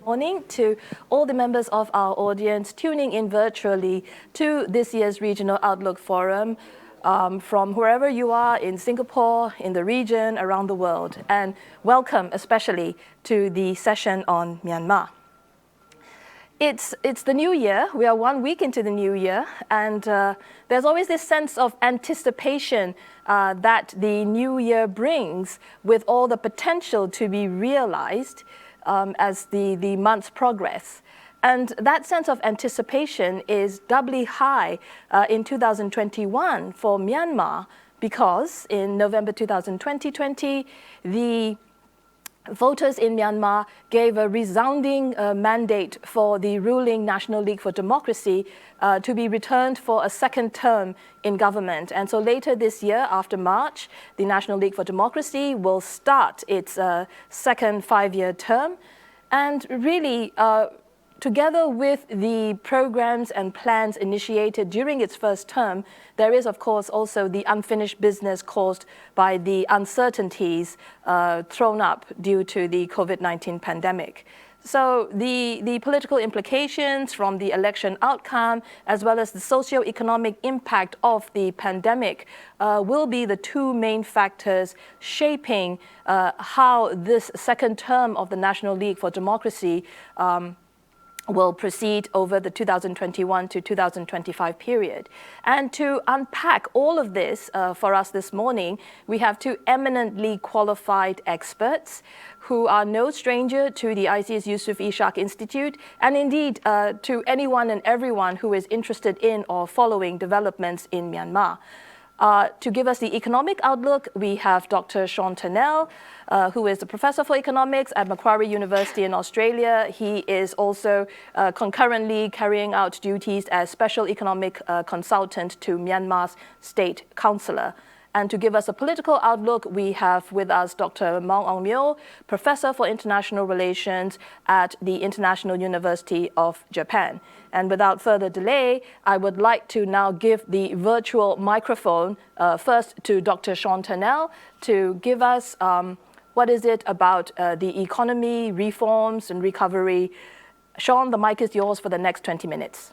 Morning to all the members of our audience tuning in virtually to this year's Regional Outlook Forum from wherever you are in Singapore, in the region, around the world, and welcome especially to the session on Myanmar. It's the new year. We are 1 week into the new year, and there's always this sense of anticipation that the new year brings, with all the potential to be realized as the months progress. And that sense of anticipation is doubly high in 2021 for Myanmar, because in November 2020, the voters in Myanmar gave a resounding mandate for the ruling National League for Democracy to be returned for a second term in government. And so later this year, after March, the National League for Democracy will start its second 5-year term. And really, together with the programs and plans initiated during its first term, there is, of course, also the unfinished business caused by the uncertainties thrown up due to the COVID-19 pandemic. So the political implications from the election outcome, as well as the socio-economic impact of the pandemic, will be the two main factors shaping how this second term of the National League for Democracy will proceed over the 2021 to 2025 period. And to unpack all of this for us this morning, we have two eminently qualified experts who are no stranger to the ISEAS Yusof Ishak Institute, and indeed to anyone and everyone who is interested in or following developments in Myanmar. To give us the economic outlook, we have Dr. Sean Turnell, who is a professor for economics at Macquarie University in Australia. He is also concurrently carrying out duties as special economic consultant to Myanmar's state councillor. And to give us a political outlook, we have with us Dr. Maung Myoe, professor for international relations at the International University of Japan. And without further delay, I would like to now give the virtual microphone first to Dr. Sean Turnell to give us what is it about the economy, reforms, and recovery. Sean, the mic is yours for the next 20 minutes.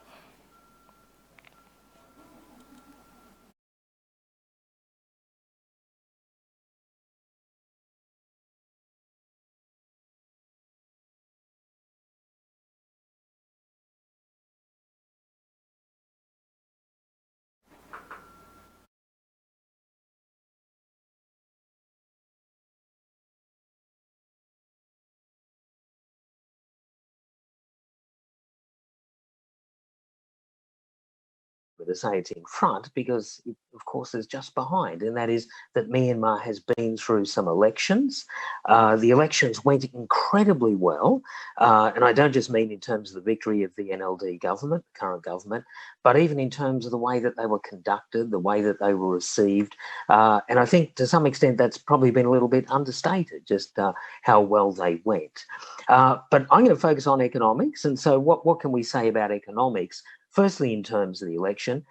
To say it's in front, because it, of course, is just behind, and that is that Myanmar has been through some elections. The elections went incredibly well, and I don't just mean in terms of the victory of the NLD government, the current government, but even in terms of the way that they were conducted, the way that they were received. And I think to some extent that's probably been a little bit understated, just how well they went. But I'm going to focus on economics, and so what can we say about economics? Firstly, in terms of the election,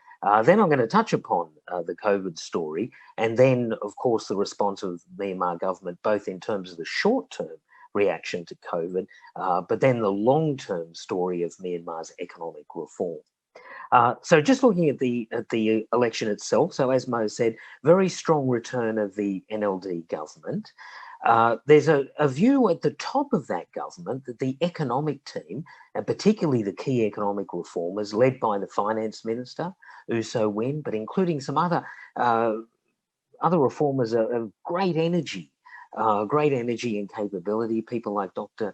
then I'm going to touch upon the COVID story, and then, of course, the response of the Myanmar government, both in terms of the short-term reaction to COVID, but then the long-term story of Myanmar's economic reform. So just looking at the election itself, so as Mo said, very strong return of the NLD government. There's a view at the top of that government that the economic team, and particularly the key economic reformers led by the finance minister, U So Win, but including some other reformers of great energy and capability, people like Dr.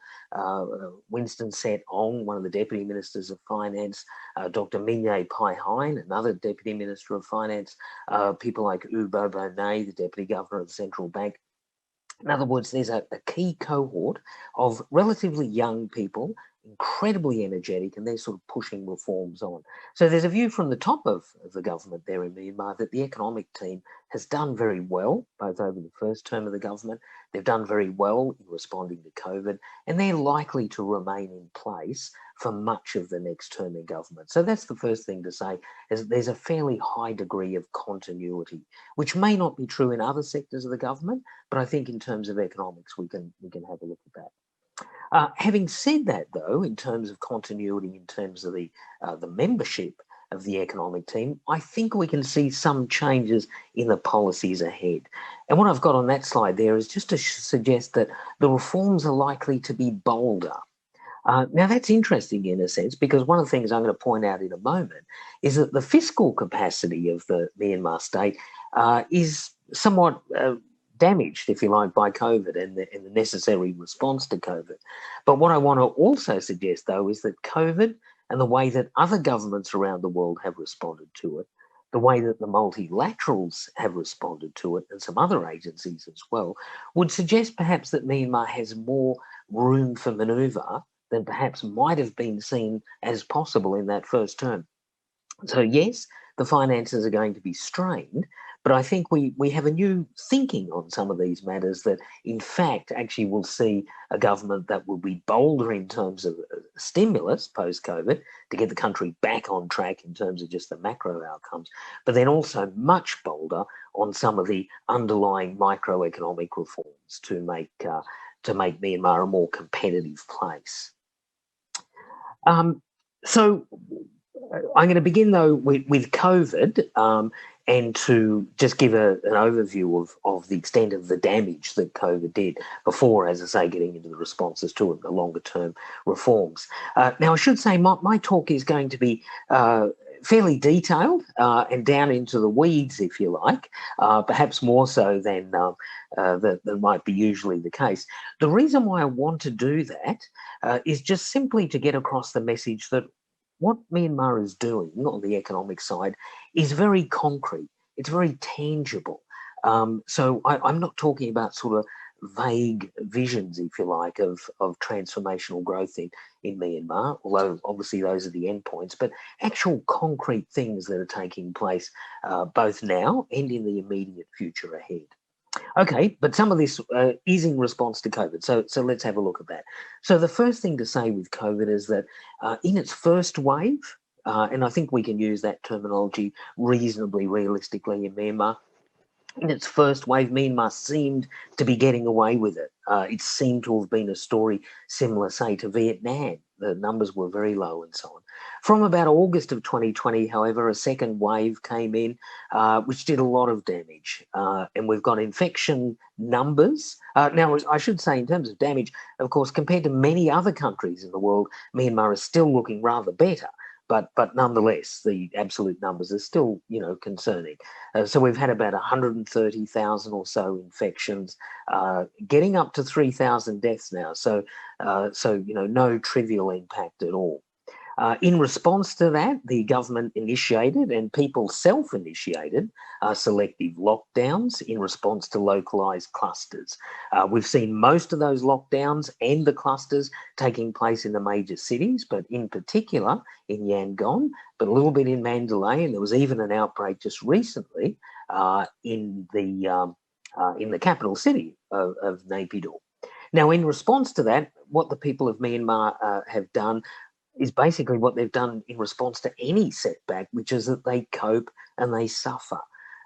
Winston Seth Aung, one of the Deputy Ministers of Finance, Dr. Myoe Hai, another Deputy Minister of Finance, people like U Bobo Nay, the Deputy Governor of the Central Bank. In other words, there's a key cohort of relatively young people, incredibly energetic, and they're sort of pushing reforms on. So there's a view from the top of the government there in Myanmar that the economic team has done very well, both over the first term of the government. They've done very well in responding to COVID, and they're likely to remain in place for much of the next term in government. So that's the first thing to say, is there's a fairly high degree of continuity, which may not be true in other sectors of the government, but I think in terms of economics, we can have a look at that. Having said that, though, in terms of continuity, in terms of the membership of the economic team, I think we can see some changes in the policies ahead. And what I've got on that slide there is just to suggest that the reforms are likely to be bolder. Now, that's interesting in a sense, because one of the things I'm going to point out in a moment is that the fiscal capacity of the Myanmar state is somewhat damaged, if you like, by COVID and the necessary response to COVID. But what I want to also suggest, though, is that COVID and the way that other governments around the world have responded to it, the way that the multilaterals have responded to it, and some other agencies as well, would suggest perhaps that Myanmar has more room for manoeuvre than perhaps might have been seen as possible in that first term. So yes, the finances are going to be strained, but I think we have a new thinking on some of these matters that in fact actually will see a government that will be bolder in terms of stimulus post-COVID to get the country back on track in terms of just the macro outcomes, but then also much bolder on some of the underlying microeconomic reforms to make Myanmar a more competitive place. So I'm going to begin, though, with COVID and to just give an overview of the extent of the damage that COVID did before, as I say, getting into the responses to it, the longer-term reforms. Now, I should say my talk is going to be fairly detailed and down into the weeds, if you like, perhaps more so than might be usually the case. The reason why I want to do that is just simply to get across the message that what Myanmar is doing on the economic side is very concrete. It's very tangible. So I'm not talking about sort of vague visions, if you like, of transformational growth in Myanmar, although obviously those are the endpoints, but actual concrete things that are taking place both now and in the immediate future ahead. Okay, but some of this is in response to COVID. So let's have a look at that. So the first thing to say with COVID is that in its first wave, and I think we can use that terminology reasonably realistically in Myanmar, in its first wave, Myanmar seemed to be getting away with it. It seemed to have been a story similar, say, to Vietnam. The numbers were very low and so on. From about August of 2020, however, a second wave came in, which did a lot of damage. And we've got infection numbers. Now, I should say, in terms of damage, of course, compared to many other countries in the world, Myanmar is still looking rather better. But nonetheless, the absolute numbers are still, concerning. So we've had about 130,000 or so infections, getting up to 3,000 deaths now. So no trivial impact at all. In response to that, the government initiated and people self-initiated selective lockdowns in response to localised clusters. We've seen most of those lockdowns and the clusters taking place in the major cities, but in particular in Yangon, but a little bit in Mandalay, and there was even an outbreak just recently in the capital city of Naypyidaw. Now, in response to that, what the people of Myanmar have done is basically what they've done in response to any setback, which is that they cope and they suffer.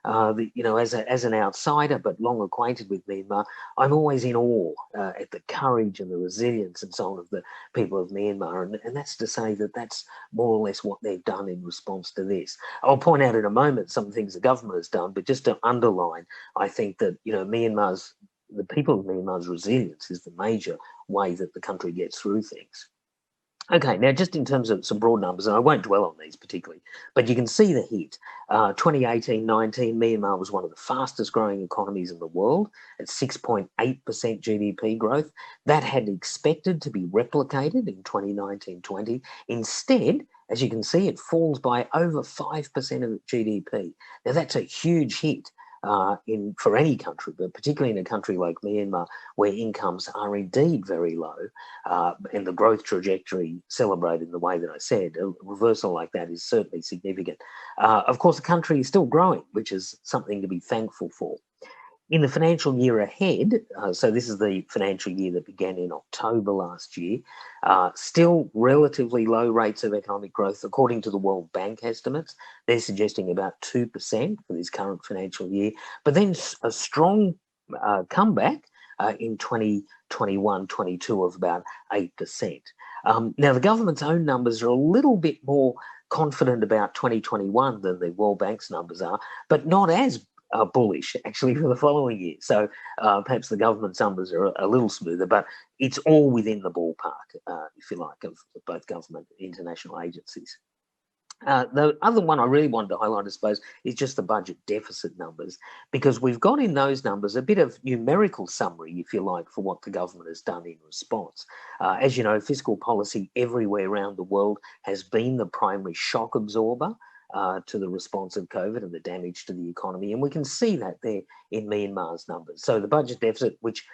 As an outsider, but long acquainted with Myanmar, I'm always in awe at the courage and the resilience and so on of the people of Myanmar. And that's to say that that's more or less what they've done in response to this. I'll point out in a moment some things the government has done, but just to underline, I think that, the people of Myanmar's resilience is the major way that the country gets through things. Okay, now just in terms of some broad numbers, and I won't dwell on these particularly, but you can see the hit. 2018-19, Myanmar was one of the fastest growing economies in the world at 6.8% GDP growth. That had expected to be replicated in 2019-20. Instead, as you can see, it falls by over 5% of GDP. Now that's a huge hit. For any country, but particularly in a country like Myanmar, where incomes are indeed very low, and the growth trajectory celebrated in the way that I said, a reversal like that is certainly significant. Of course, the country is still growing, which is something to be thankful for. In the financial year ahead, so this is the financial year that began in October last year, still relatively low rates of economic growth. According to the World Bank estimates, they're suggesting about 2% for this current financial year, but then a strong comeback in 2021-22 of about 8%. Now, the government's own numbers are a little bit more confident about 2021 than the World Bank's numbers are, but not as bullish actually for the following year. So perhaps the government's numbers are a little smoother, but it's all within the ballpark, if you like, of both government and international agencies. The other one I really wanted to highlight, I suppose, is just the budget deficit numbers, because we've got in those numbers a bit of numerical summary, if you like, for what the government has done in response. As you know, fiscal policy everywhere around the world has been the primary shock absorber to the response of COVID and the damage to the economy. And we can see that there in Myanmar's numbers. So the budget deficit, which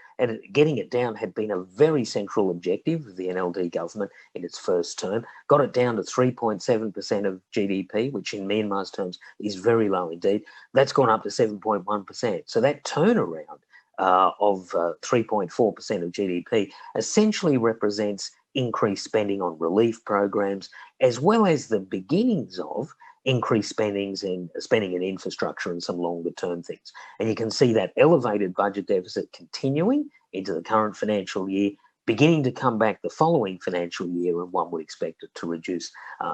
getting it down had been a very central objective of the NLD government in its first term, got it down to 3.7% of GDP, which in Myanmar's terms is very low indeed. That's gone up to 7.1%. So that turnaround of 3.4% of GDP essentially represents increased spending on relief programs, as well as the beginnings of increased spending in infrastructure and some longer term things. And you can see that elevated budget deficit continuing into the current financial year, beginning to come back the following financial year, and one would expect it to reduce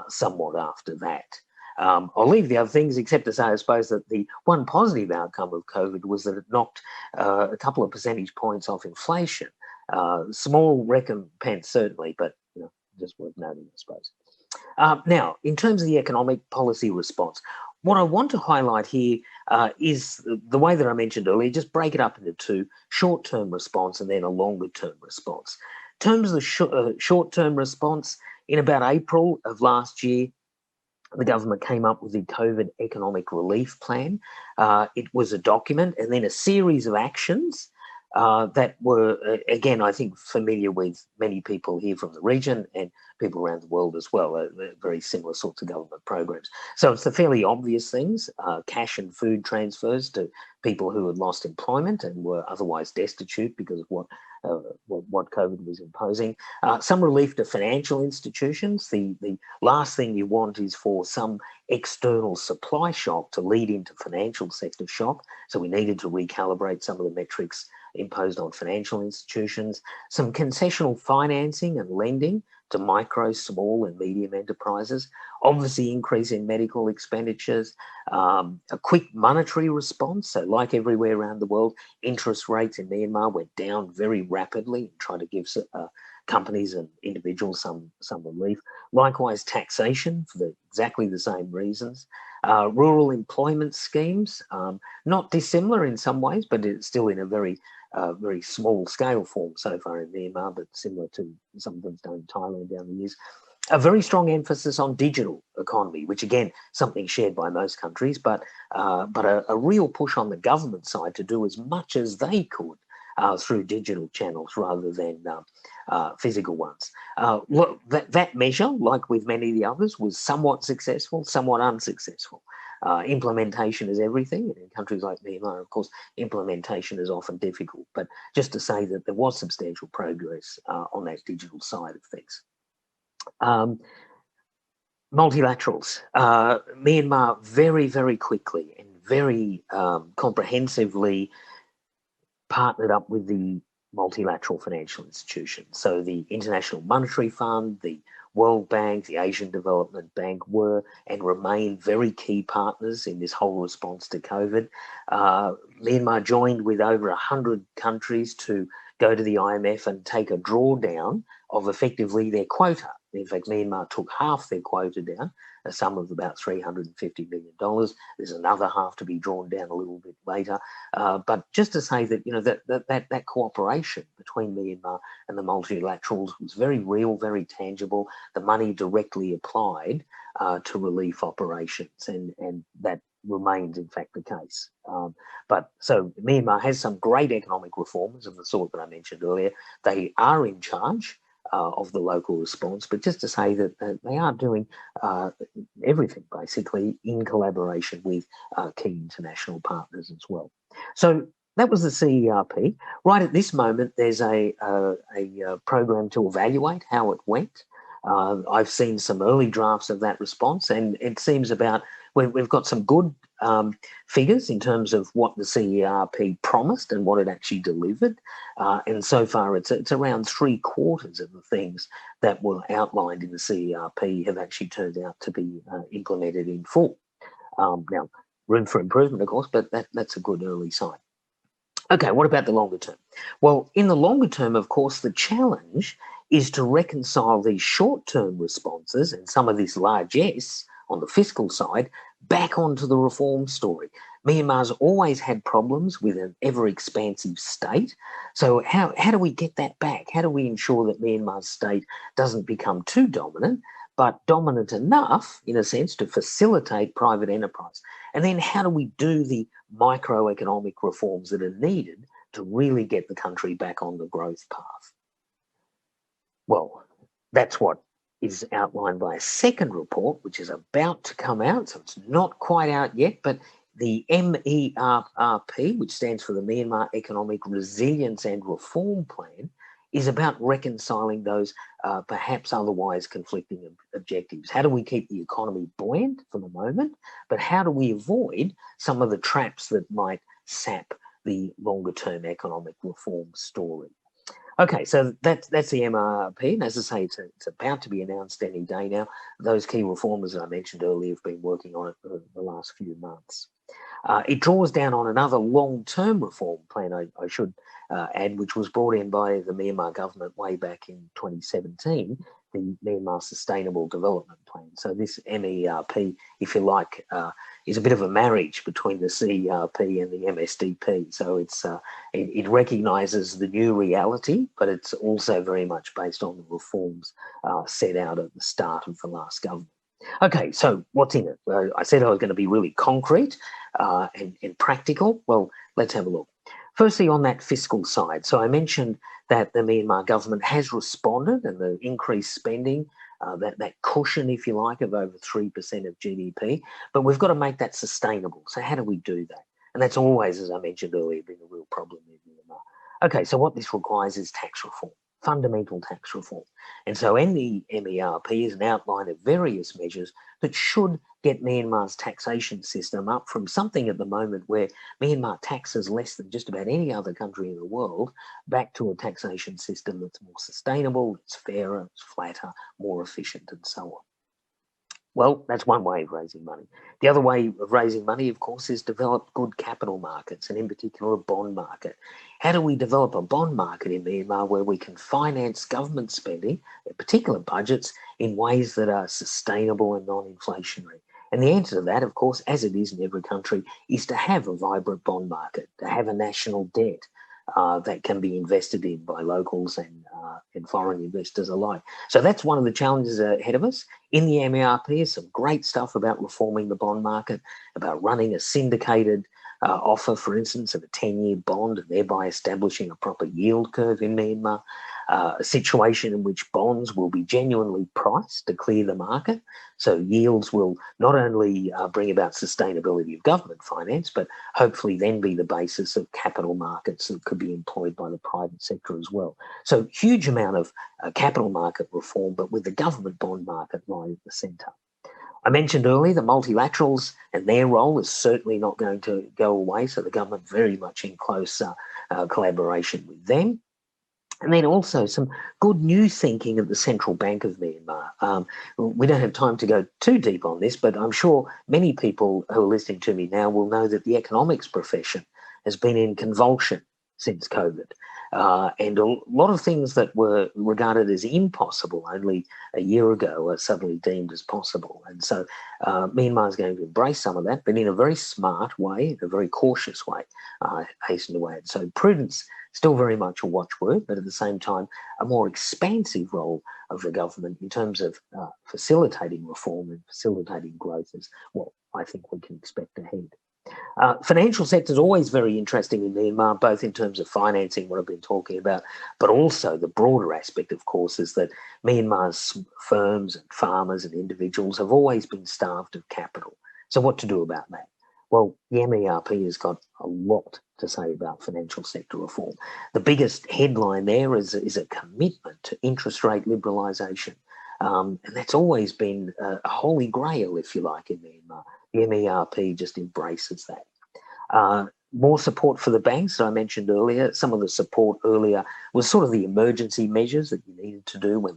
somewhat after that. I'll leave the other things except to say, I suppose, that the one positive outcome of COVID was that it knocked a couple of percentage points off inflation. Small recompense, certainly, but just worth noting, I suppose. Now, in terms of the economic policy response, what I want to highlight here is the way that I mentioned earlier, just break it up into two, short-term response and then a longer-term response. In terms of the short-term response, in about April of last year, the government came up with the COVID Economic Relief Plan. It was a document and then a series of actions that were, again, I think familiar with many people here from the region and people around the world as well, very similar sorts of government programs. So it's the fairly obvious things, cash and food transfers to people who had lost employment and were otherwise destitute because of what COVID was imposing. Some relief to financial institutions. The last thing you want is for some external supply shock to lead into financial sector shock. So we needed to recalibrate some of the metrics imposed on financial institutions, some concessional financing and lending to micro, small and medium enterprises, obviously increase in medical expenditures, a quick monetary response. So like everywhere around the world, interest rates in Myanmar went down very rapidly and tried to give companies and individuals some relief. Likewise, taxation for exactly the same reasons. Rural employment schemes, not dissimilar in some ways, but it's still in a very small scale form so far in Myanmar, but similar to some of them done in Thailand down the years. A very strong emphasis on digital economy, which again, something shared by most countries, but a real push on the government side to do as much as they could through digital channels rather than physical ones. That measure, like with many of the others, was somewhat successful, somewhat unsuccessful. Implementation is everything. And in countries like Myanmar, of course, implementation is often difficult. But just to say that there was substantial progress on that digital side of things. Multilaterals. Myanmar very, very quickly and very comprehensively partnered up with the multilateral financial institutions. So the International Monetary Fund, the World Bank, the Asian Development Bank were and remain very key partners in this whole response to COVID. Myanmar joined with over 100 countries to go to the IMF and take a drawdown of effectively their quota. In fact, Myanmar took half their quota down, a sum of about $350 million. There's another half to be drawn down a little bit later. But just to say that, that cooperation between Myanmar and the multilaterals was very real, very tangible. The money directly applied to relief operations, and that remains, in fact, the case. But so Myanmar has some great economic reforms of the sort that I mentioned earlier. They are in charge of the local response, but just to say that they are doing everything basically in collaboration with key international partners as well. So that was the CERP. Right at this moment, there's a program to evaluate how it went. I've seen some early drafts of that response, and it seems we've got some good figures in terms of what the CERP promised and what it actually delivered. And so far, it's around 3/4 of the things that were outlined in the CERP have actually turned out to be implemented in full. Now, room for improvement, of course, but that's a good early sign. Okay, what about the longer term? Well, in the longer term, of course, the challenge is to reconcile these short-term responses and some of this largesse on the fiscal side back onto the reform story. Myanmar's always had problems with an ever-expansive state. So how do we get that back? How do we ensure that Myanmar's state doesn't become too dominant, but dominant enough, in a sense, to facilitate private enterprise? And then how do we do the microeconomic reforms that are needed to really get the country back on the growth path? Well, that's what is outlined by a second report, which is about to come out. So it's not quite out yet, but the MERRP, which stands for the Myanmar Economic Resilience and Reform Plan, is about reconciling those perhaps otherwise conflicting objectives. How do we keep the economy buoyant for the moment, but how do we avoid some of the traps that might sap the longer term economic reform story? Okay, so that's the MRP, and as I say, it's about to be announced any day now. Those key reformers that I mentioned earlier have been working on it for the last few months. It draws down on another long-term reform plan, I should add, which was brought in by the Myanmar government way back in 2017, the Myanmar Sustainable Development Plan. So this MERP, if you like, is a bit of a marriage between the CERP and the MSDP. So it recognises the new reality, but it's also very much based on the reforms set out at the start of the last government. Okay, so what's in it? Well, I said I was going to be really concrete and practical. Well, let's have a look. Firstly, on that fiscal side, so I mentioned that the Myanmar government has responded and the increased spending, that cushion, if you like, of over 3% of GDP, but we've got to make that sustainable. So how do we do that? And that's always, as I mentioned earlier, been a real problem in Myanmar. Okay, so what this requires is tax reform, fundamental tax reform. And so in the MERP is an outline of various measures that should get Myanmar's taxation system up from something at the moment where Myanmar taxes less than just about any other country in the world back to a taxation system that's more sustainable, it's fairer, it's flatter, more efficient, and so on. Well, that's one way of raising money. The other way of raising money, of course, is develop good capital markets, and in particular a bond market. How do we develop a bond market in Myanmar where we can finance government spending, in particular budgets, in ways that are sustainable and non-inflationary? And the answer to that, of course, as it is in every country, is to have a vibrant bond market, to have a national debt that can be invested in by locals and foreign investors alike. So that's one of the challenges ahead of us. In the MERP is some great stuff about reforming the bond market, about running a syndicated offer, for instance, of a 10-year bond, and thereby establishing a proper yield curve in Myanmar, a situation in which bonds will be genuinely priced to clear the market. So yields will not only bring about sustainability of government finance, but hopefully then be the basis of capital markets that could be employed by the private sector as well. So huge amount of capital market reform, but with the government bond market right at the centre. I mentioned earlier the multilaterals and their role is certainly not going to go away, so the government very much in close collaboration with them. And then also some good new thinking of the Central Bank of Myanmar. We don't have time to go too deep on this, but I'm sure many people who are listening to me now will know that the economics profession has been in convulsion since COVID. And a lot of things that were regarded as impossible only a year ago are suddenly deemed as possible. And so Myanmar is going to embrace some of that, but in a very smart way, in a very cautious way, hasten to add. So prudence, still very much a watchword, but at the same time, a more expansive role of the government in terms of facilitating reform and facilitating growth is what I think we can expect ahead. Financial sector is always very interesting in Myanmar, both in terms of financing, what I've been talking about, but also the broader aspect, of course, is that Myanmar's firms and farmers and individuals have always been starved of capital. So what to do about that? Well, the MERP has got a lot to say about financial sector reform. The biggest headline there is a commitment to interest rate liberalisation. And that's always been a holy grail, if you like, in Myanmar. The MERP just embraces that. More support for the banks that I mentioned earlier. Some of the support earlier was sort of the emergency measures that you needed to do when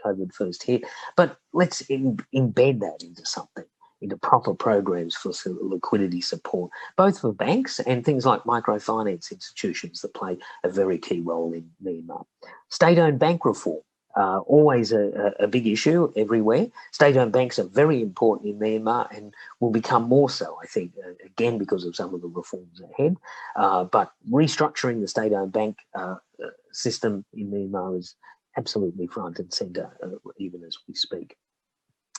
COVID first hit. But let's embed that into something, into proper programs for liquidity support, both for banks and things like microfinance institutions that play a very key role in Myanmar. State-owned bank reform. Always a big issue everywhere. State-owned banks are very important in Myanmar and will become more so, I think, again, because of some of the reforms ahead. But restructuring the state-owned bank system in Myanmar is absolutely front and centre, even as we speak.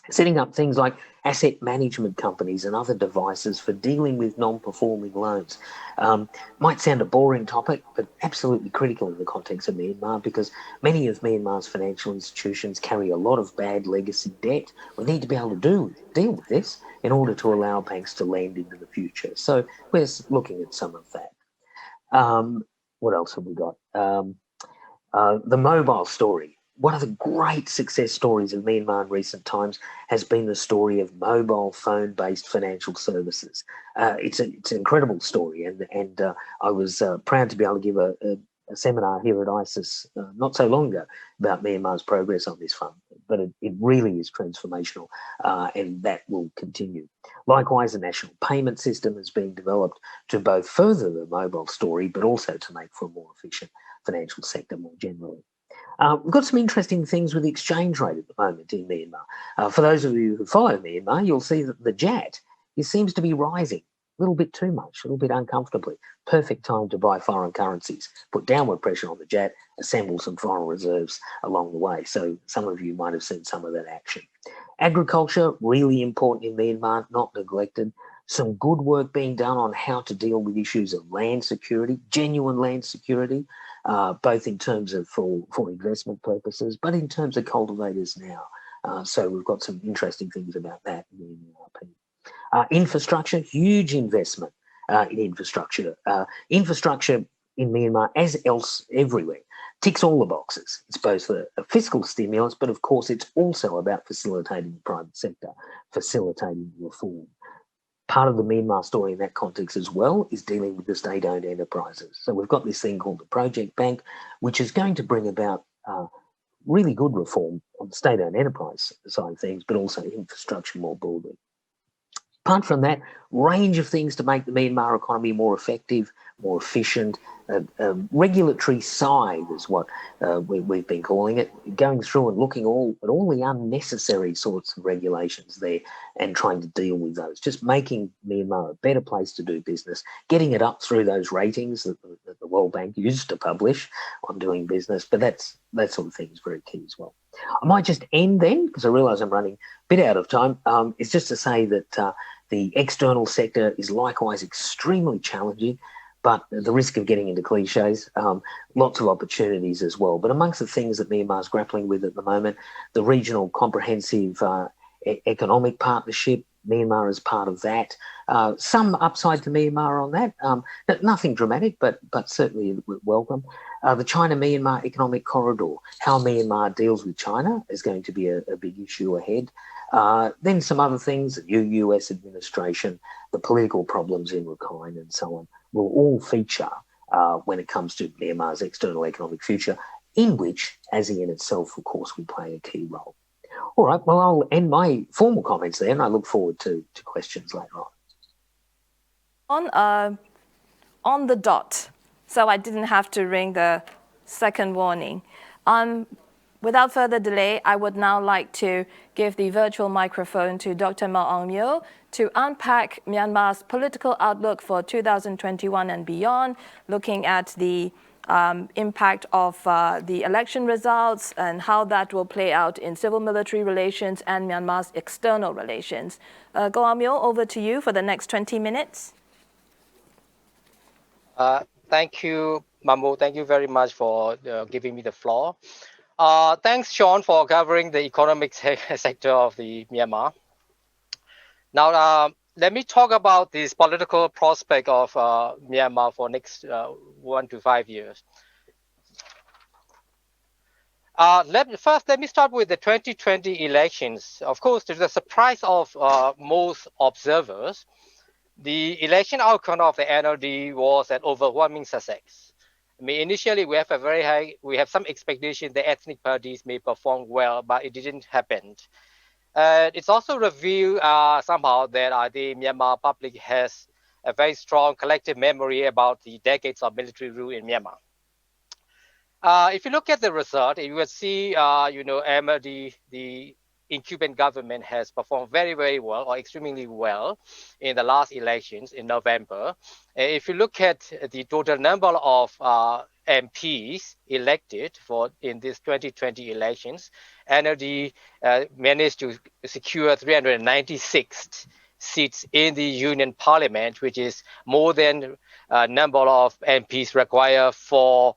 Setting up things like asset management companies and other devices for dealing with non-performing loans. Might sound a boring topic, but absolutely critical in the context of Myanmar, because many of Myanmar's financial institutions carry a lot of bad legacy debt. We need to be able to deal with this in order to allow banks to lend into the future. So we're looking at some of that. What else have we got? The mobile story. One of the great success stories of Myanmar in recent times has been the story of mobile phone-based financial services. It's an incredible story, and I was proud to be able to give a seminar here at ISEAS not so long ago about Myanmar's progress on this front. But it really is transformational, and that will continue. Likewise, a national payment system is being developed to both further the mobile story, but also to make for a more efficient financial sector more generally. We've got some interesting things with the exchange rate at the moment in Myanmar. For those of you who follow Myanmar, you'll see that the JAT seems to be rising a little bit too much, a little bit uncomfortably. Perfect time to buy foreign currencies, put downward pressure on the JAT, assemble some foreign reserves along the way. So some of you might have seen some of that action. Agriculture, really important in Myanmar, not neglected. Some good work being done on how to deal with issues of land security, genuine land security, both in terms of for investment purposes, but in terms of cultivators now. So we've got some interesting things about that in the MERP. Infrastructure, huge investment in infrastructure. Infrastructure in Myanmar, as else everywhere, ticks all the boxes. It's both a fiscal stimulus, but of course it's also about facilitating the private sector, facilitating reform. Part of the Myanmar story in that context as well is dealing with the state-owned enterprises. So we've got this thing called the Project Bank, which is going to bring about really good reform on the state-owned enterprise side of things, but also infrastructure more broadly. Apart from that, range of things to make the Myanmar economy more effective, more efficient. Regulatory side is what we've been calling it, going through and looking at all the unnecessary sorts of regulations there and trying to deal with those, just making Myanmar a better place to do business, getting it up through those ratings that the World Bank used to publish on doing business. But that sort of thing is very key as well. I might just end then, because I realise I'm running a bit out of time. It's just to say that the external sector is likewise extremely challenging, but the risk of getting into cliches, lots of opportunities as well. But amongst the things that Myanmar is grappling with at the moment, the regional comprehensive economic partnership, Myanmar is part of that. Some upside to Myanmar on that, nothing dramatic, but certainly welcome. The China-Myanmar economic corridor, how Myanmar deals with China is going to be a big issue ahead. Then some other things, the new US administration, the political problems in Rakhine and so on, will all feature when it comes to Myanmar's external economic future, in which ASEAN itself, of course, will play a key role. All right, well, I'll end my formal comments there, and I look forward to questions later on. On the dot, so I didn't have to ring the second warning. Without further delay, I would now like to give the virtual microphone to Dr. Myoe to unpack Myanmar's political outlook for 2021 and beyond, looking at the impact of the election results and how that will play out in civil-military relations and Myanmar's external relations. Myoe, over to you for the next 20 minutes. Thank you, Ms. Thank you very much for giving me the floor. Thanks, Sean, for covering the economic sector of the Myanmar. Now, let me talk about this political prospect of Myanmar for next 1 to 5 years. Let me start with the 2020 elections. Of course, to the surprise of most observers, the election outcome of the NLD was an overwhelming success. I mean, initially we have some expectation that ethnic parties may perform well, but it didn't happen. It's also revealed somehow that the Myanmar public has a very strong collective memory about the decades of military rule in Myanmar. If you look at the result, you will see, Emma, the incumbent government has performed very, very well or extremely well in the last elections in November. If you look at the total number of MPs elected in this 2020 elections, NLD managed to secure 396 seats in the Union Parliament, which is more than number of MPs required for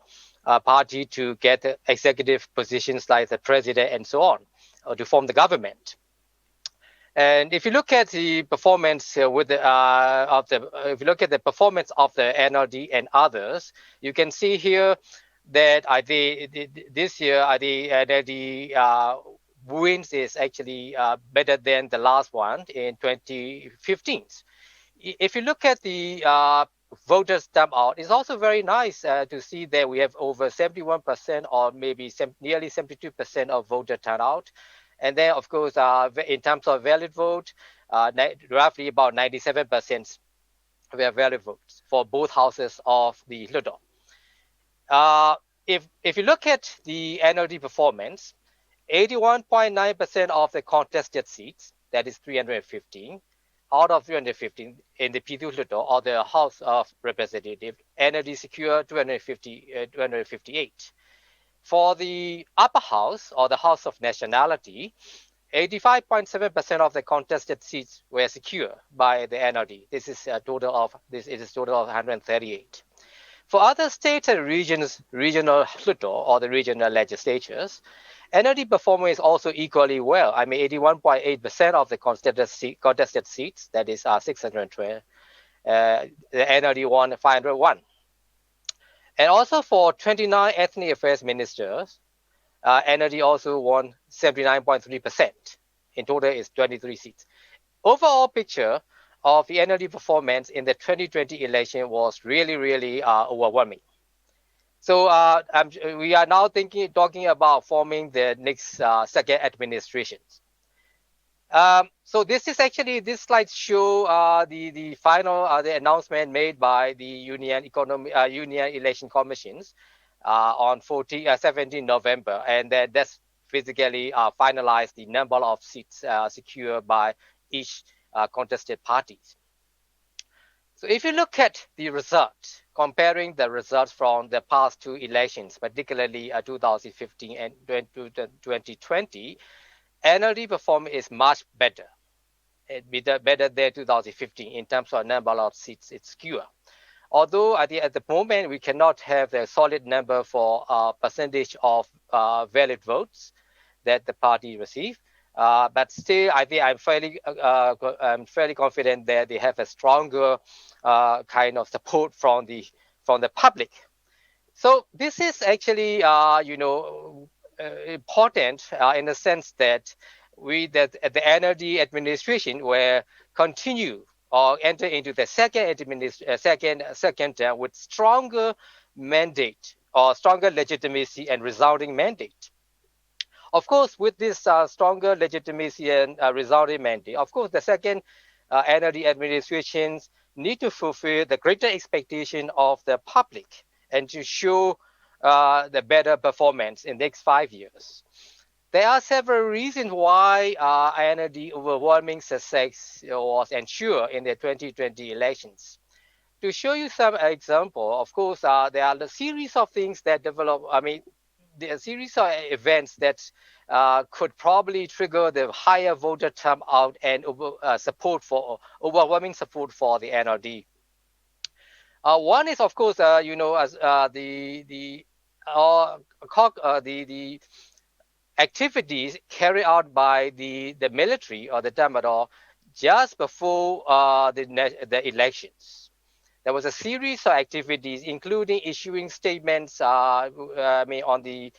party to get executive positions like the president and so on, or to form the government. And if you look at the performance if you look at the performance of the NLD and others, you can see here that this year the NLD wins is actually better than the last one in 2015. If you look at the voters turnout, it's also very nice to see that we have over 71% or maybe nearly 72% of voter turnout. And then, of course, in terms of valid vote, roughly about 97% were valid votes for both houses of the Ludo. If you look at the NLD performance, 81.9% of the contested seats, that is 315, out of 315 in the Pidu Ludo or the House of Representatives, NLD secured 258. For the upper house or the House of Nationality, 85.7% of the contested seats were secured by the NLD. This is a total of 138. For other states and regional Ludo or the regional legislatures, NLD performance is also equally well. I mean, 81.8% of the contested seats, that is 612, the NLD won 501. And also for 29 ethnic affairs ministers, NLD also won 79.3%. In total, is 23 seats. Overall picture of the NLD performance in the 2020 election was really, really overwhelming. So we are now talking about forming the next second administrations. So this slide show the final the announcement made by the Union Election Commissions on 17 November, and that's physically finalized the number of seats secured by each contested parties. So if you look at the result, comparing the results from the past two elections, particularly 2015 and 2020, NLD performance is much better. Better than 2015 in terms of number of seats it's secured. Although at the moment we cannot have a solid number for percentage of valid votes that the party received, but still I think I'm fairly confident that they have a stronger kind of support from the public. So this is actually important in the sense that the NLD administration will continue or enter into the second term with stronger mandate or stronger legitimacy and resounding mandate. Of course, with this stronger legitimacy and resounding mandate, of course, the second NLD administrations need to fulfill the greater expectation of the public and to show the better performance in the next 5 years. There are several reasons why NLD overwhelming success was ensured in the 2020 elections. To show you some example, of course, there are a series of things that develop. I mean, there are a series of events that could probably trigger the higher voter turnout and overwhelming support for the NLD. One is, of course, as the activities carried out by the military or the Tamador just before the elections. There was a series of activities, including issuing statements. On the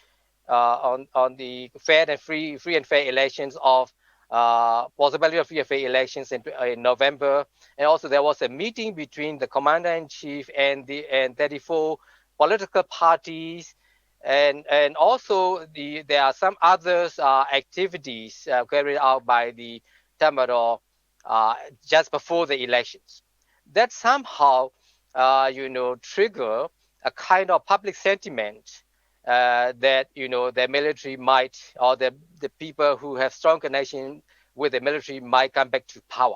on the fair and free and fair elections of possibility of free and fair elections in November. And also there was a meeting between the commander-in-chief and 34 political parties, and also there are some others activities carried out by the Tamador just before the elections that somehow trigger a kind of public sentiment that the military might, or the people who have strong connection with the military might come back to power.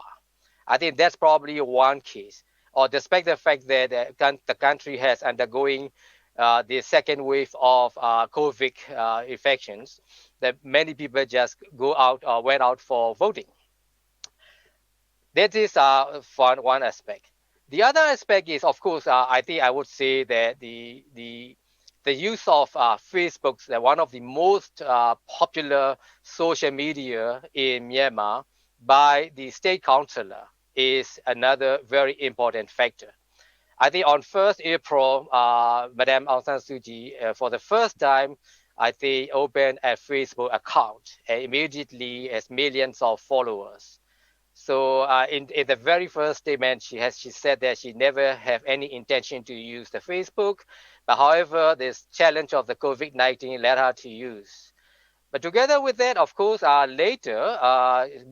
I think that's probably one case. Or despite the fact that the country has undergoing the second wave of COVID infections, that many people just go out or went out for voting. That is one aspect. The other aspect is, of course, I think I would say that the use of Facebook, one of the most popular social media in Myanmar, by the state councillor, is another very important factor. I think on 1st April, Madame Aung San Suu Kyi, for the first time, I think opened a Facebook account and immediately has millions of followers. So in the very first statement, she said that she never have any intention to use the Facebook, but however, this challenge of the COVID-19 led her to use. But together with that, of course, later,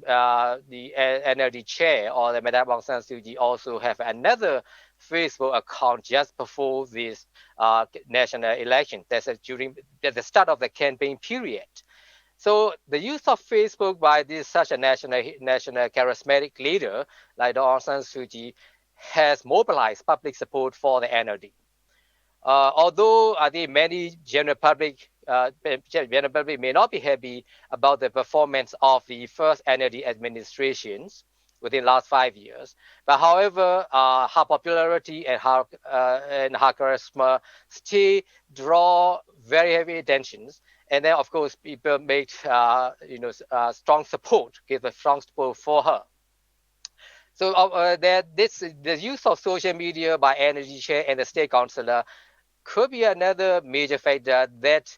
the NLD chair, or the Madame Aung San Suu Kyi, also have another Facebook account just before this national election. That's during the start of the campaign period. So the use of Facebook by such a national charismatic leader like Aung San Suu Kyi has mobilized public support for the NLD. Although I think many general public may not be happy about the performance of the first NLD administrations within the last 5 years, but however, her popularity and her charisma still draw very heavy attentions. And then, of course, people make strong support, give a strong support for her. So the use of social media by NLD chair and the state councillor could be another major factor that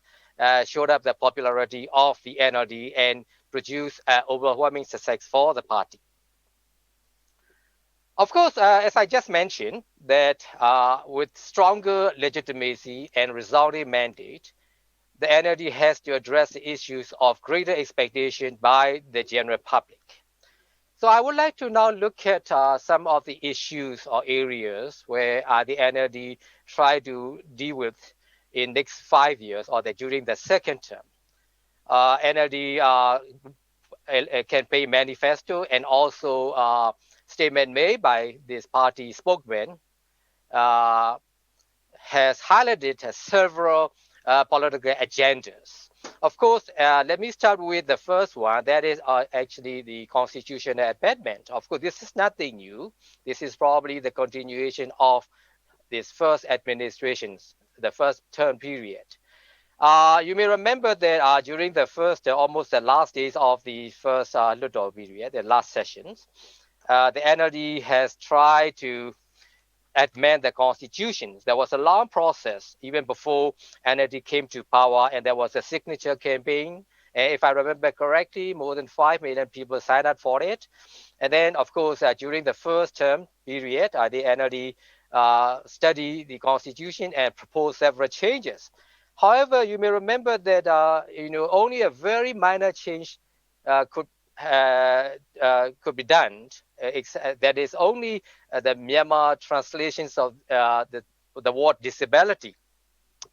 showed up the popularity of the NLD and produced overwhelming success for the party. Of course, as I just mentioned, that with stronger legitimacy and resounding mandate, the NLD has to address the issues of greater expectation by the general public. So I would like to now look at some of the issues or areas where the NLD try to deal with in next 5 years, or during the second term. NLD campaign manifesto and also statement made by this party spokesman has highlighted several political agendas. Of course, let me start with the first one. That is actually the constitutional amendment. Of course, this is nothing new. This is probably the continuation of this first administrations, the first term period. You may remember that during the first, almost the last days of the first Ludo period, the last sessions, the NLD has tried to amend the constitution. There was a long process even before NLD came to power, and there was a signature campaign. And if I remember correctly, more than 5 million people signed up for it. And then, of course, during the first term period, the NLD studied the constitution and proposed several changes. However, you may remember that only a very minor change could be done. That is only the Myanmar translations of the word disability.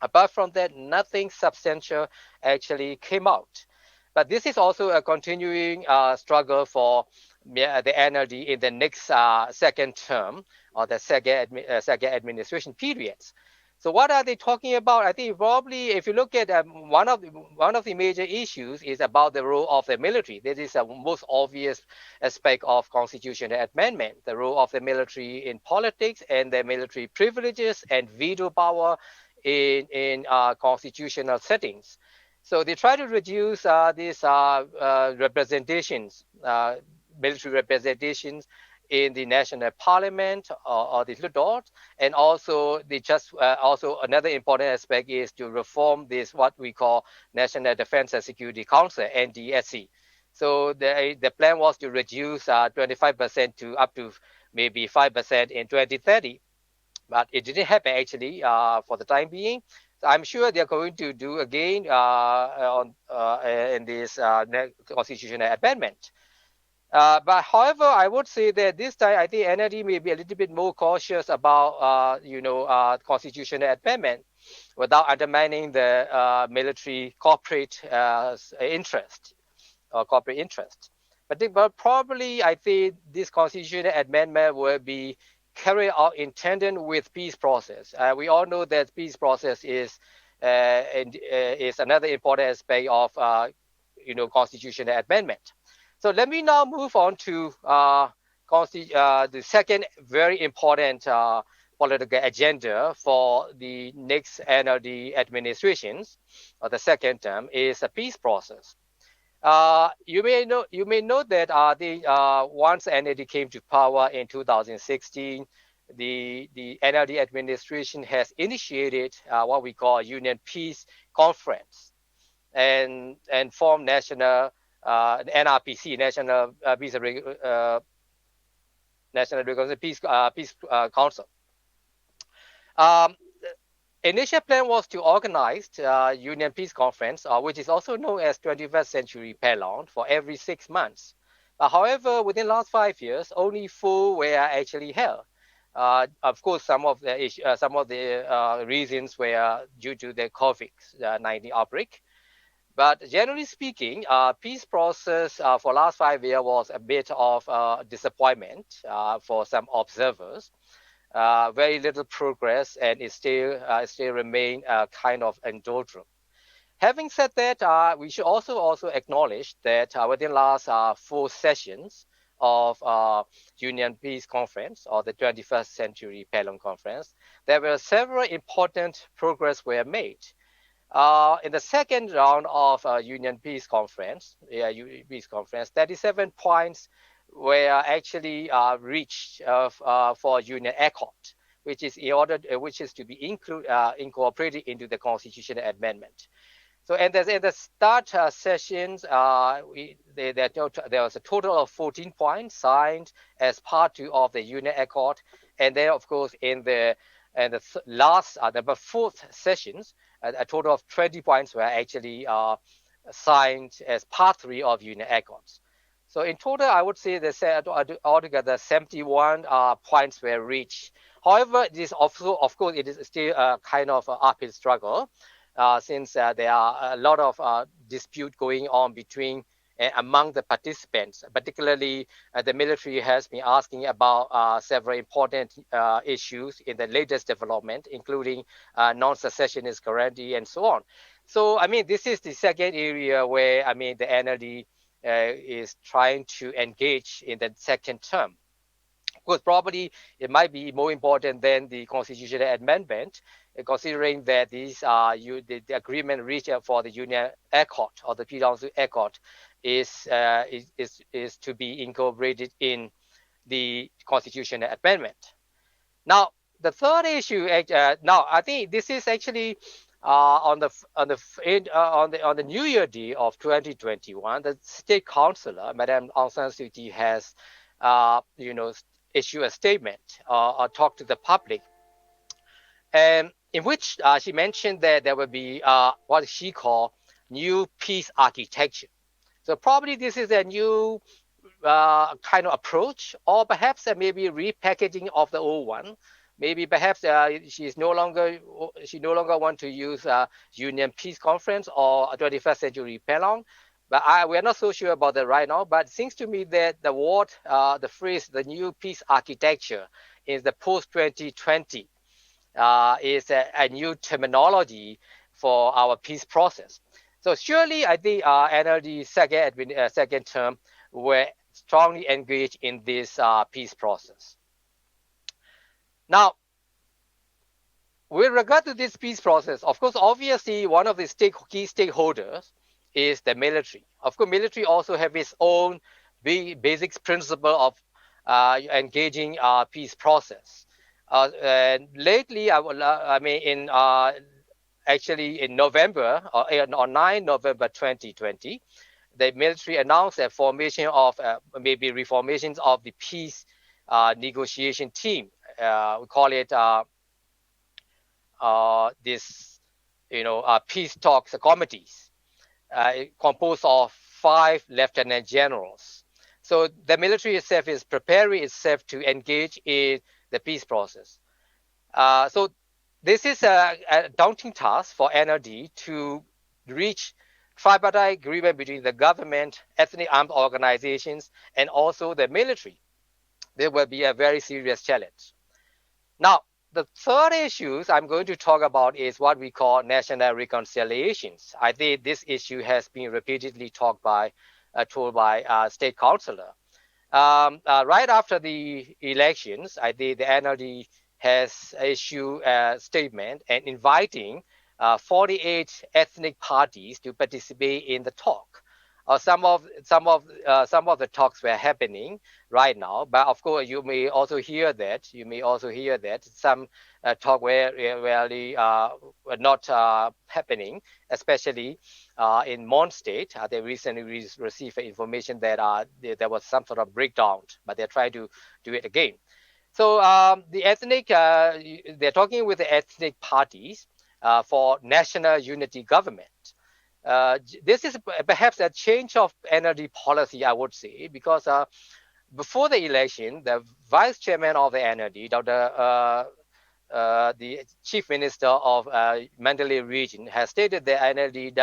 Apart from that, nothing substantial actually came out. But this is also a continuing struggle for the NLD in the next second term, or the second administration periods. So what are they talking about? I think probably if you look at one of the major issues is about the role of the military. This is the most obvious aspect of constitutional amendment, the role of the military in politics and the military privileges and veto power in constitutional settings. So they try to reduce these representations, military representations in the national parliament or the Ludot, and also also another important aspect is to reform this what we call National Defense and Security Council (NDSC). So the plan was to reduce 25% to up to maybe 5% in 2030, but it didn't happen actually for the time being. So I'm sure they're going to do again in this constitutional amendment. But however, I would say that this time I think NLD may be a little bit more cautious about constitutional amendment without undermining the military corporate interest or corporate interest. But probably I think this constitutional amendment will be carried out in tandem with peace process. We all know that peace process is another important aspect of constitutional amendment. So let me now move on to the second very important political agenda for the next NLD administrations, or the second term, is a peace process. You may know that once NLD came to power in 2016, the NLD administration has initiated what we call a Union Peace Conference and formed NRPC, National Peace Peace Council. Initial plan was to organize Union Peace Conference, which is also known as 21st Century Pelon, for every 6 months. However, within the last 5 years, only 4 were actually held. Of course, some of the reasons were due to the COVID-19 outbreak. But generally speaking, peace process for last 5 years was a bit of disappointment for some observers. Very little progress, and it still remain kind of doldrum. Having said that, we should also acknowledge that within the last 4 sessions of Union Peace Conference, or the 21st Century Pelon Conference, there were several important progress were made. In the second round of Union Peace Conference, 37 points were actually reached for Union Accord, which is to be incorporated into the constitutional amendment. So, and in the start sessions, there was a total of 14 points signed as part of the Union Accord, and then, of course, in the last, number 4th sessions, a total of 20 points were actually signed as part 3 of Union Accords. So in total, I would say that altogether 71 points were reached. However, it is also, of course, it is still a kind of uphill struggle since there are a lot of dispute going on between among the participants. Particularly, the military has been asking about several important issues in the latest development, including non-secessionist guarantee and so on. So, I mean, this is the second area where, I mean, the NLD is trying to engage in the second term. Of course, probably it might be more important than the constitutional amendment, considering that these the agreement reached for the Union Accord or the P-Council Accord is to be incorporated in the constitutional amendment. Now, the third issue, now I think this is actually on the New Year Day of 2021, the State Councillor, Madame Aung San Suu Kyi, has issued a statement or talked to the public, and in which she mentioned that there will be what she called new peace architecture. So probably this is a new kind of approach, or perhaps maybe repackaging of the old one. Maybe perhaps she no longer want to use Union Peace Conference or 21st Century Pelon. But we are not so sure about that right now. But it seems to me that the phrase, the new peace architecture, is the post-2020 is a new terminology for our peace process. So surely, I think NLD second term will strongly engage in this peace process. Now, with regard to this peace process, of course, obviously, one of the key stakeholders is the military. Of course, military also have its own basic principle of engaging peace process. And lately, actually in November or on 9 November 2020, the military announced a formation of maybe reformations of the peace negotiation team. We call it this, peace talks committees, composed of 5 lieutenant generals. So the military itself is preparing itself to engage in the peace process. So this is a daunting task for NLD to reach tripartite agreement between the government, ethnic armed organizations, and also the military. There will be a very serious challenge. Now, the third issues I'm going to talk about is what we call national reconciliations. I think this issue has been repeatedly told by state councillor. Right after the elections, I think the NLD has issued a statement and inviting 48 ethnic parties to participate in the talk. Some of the talks were happening right now, but of course you may also hear that some talk were really were not happening, especially in Mon State. They recently received information that there was some sort of breakdown, but they're trying to do it again. So the ethnic, they're talking with the ethnic parties for national unity government. This is perhaps a change of energy policy, I would say, because before the election, the vice chairman of the NLD, the chief minister of Mandalay region, has stated that NLD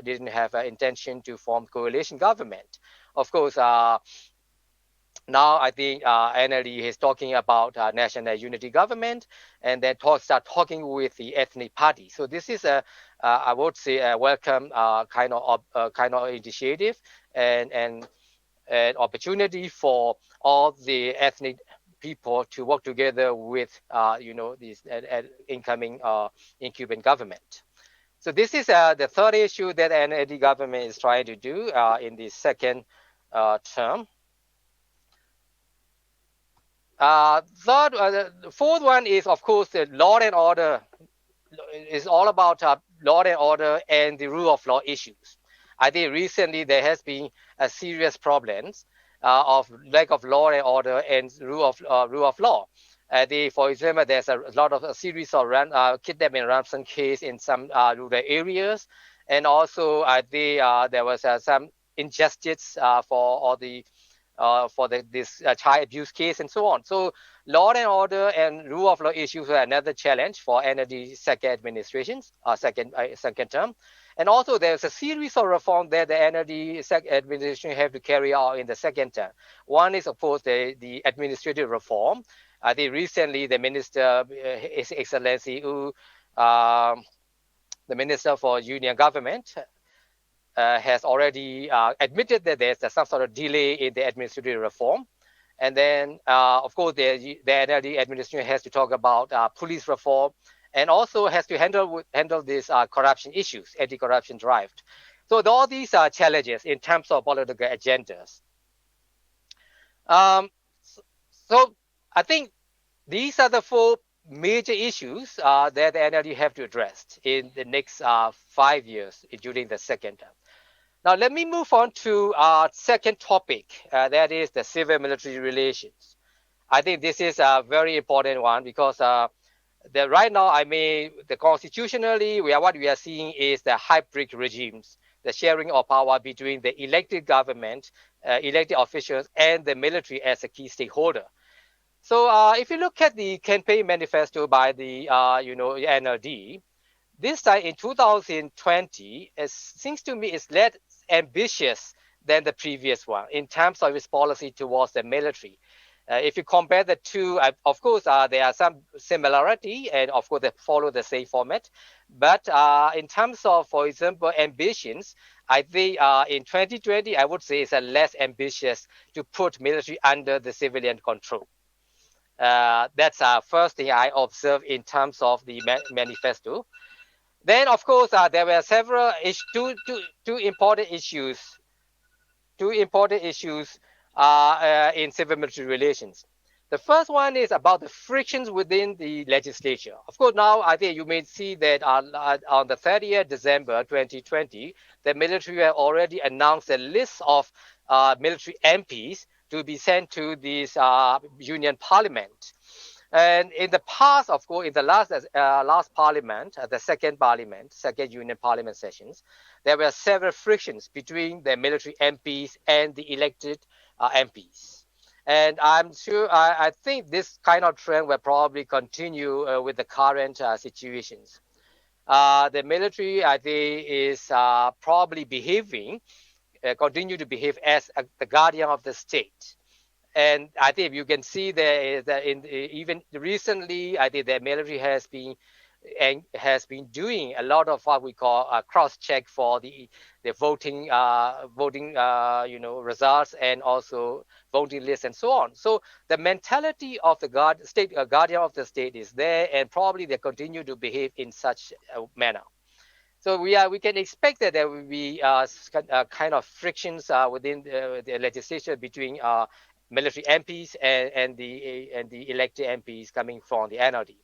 didn't have intention to form coalition government. Of course, now I think NLD is talking about national unity government, and then start talking with the ethnic party. So this is I would say a welcome kind of initiative and an opportunity for all the ethnic people to work together with this incoming incumbent government. So this is the third issue that NLD government is trying to do in the second term. The fourth one is, of course, the law and order. Is all about law and order and the rule of law issues. I think recently there has been a serious problems of lack of law and order and rule of law. For example, there's a series of kidnapping and ransom case in some rural areas, and also there was some injustice for this child abuse case and so on. So law and order and rule of law issues are another challenge for NLD second administrations, second term. And also there's a series of reforms that the NLD administration have to carry out in the second term. One is, of course, the administrative reform. I think recently the minister, His Excellency the Minister for Union Government, has already admitted that there's some sort of delay in the administrative reform. And then, of course, the NLD administration has to talk about police reform, and also has to handle these corruption issues, anti-corruption drive. So all these are challenges in terms of political agendas. So I think these are the 4 major issues that the NLD have to address in the next 5 years during the second term. Now, let me move on to our second topic, that is the civil-military relations. I think this is a very important one because right now, constitutionally, what we are seeing is the hybrid regimes, the sharing of power between the elected government, elected officials, and the military as a key stakeholder. So if you look at the campaign manifesto by the NLD, this time in 2020, it seems to me is less ambitious than the previous one in terms of its policy towards the military. If you compare the two, of course, there are some similarity, and of course, they follow the same format. But in terms of, for example, ambitions, I think in 2020, I would say it's less ambitious to put military under the civilian control. That's the first thing I observed in terms of the manifesto. Then, of course, there were several two important issues in civil-military relations. The first one is about the frictions within the legislature. Of course, now I think you may see that on the 30th December 2020, the military have already announced a list of military MPs to be sent to this union parliament. And in the past, of course, in the last parliament, the second union parliament sessions, there were several frictions between the military MPs and the elected MPs. And I'm sure, I think this kind of trend will probably continue with the current situations. The military, I think, is probably continue to behave as the guardian of the state. And I think you can see there is that even recently, I think the military has been doing a lot of what we call cross check for the voting results, and also voting lists and so on. So the mentality of the guardian of the state is there, and probably they continue to behave in such a manner. So we can expect that there will be kind of frictions within the legislature between military MPs and the elected MPs coming from the NLD.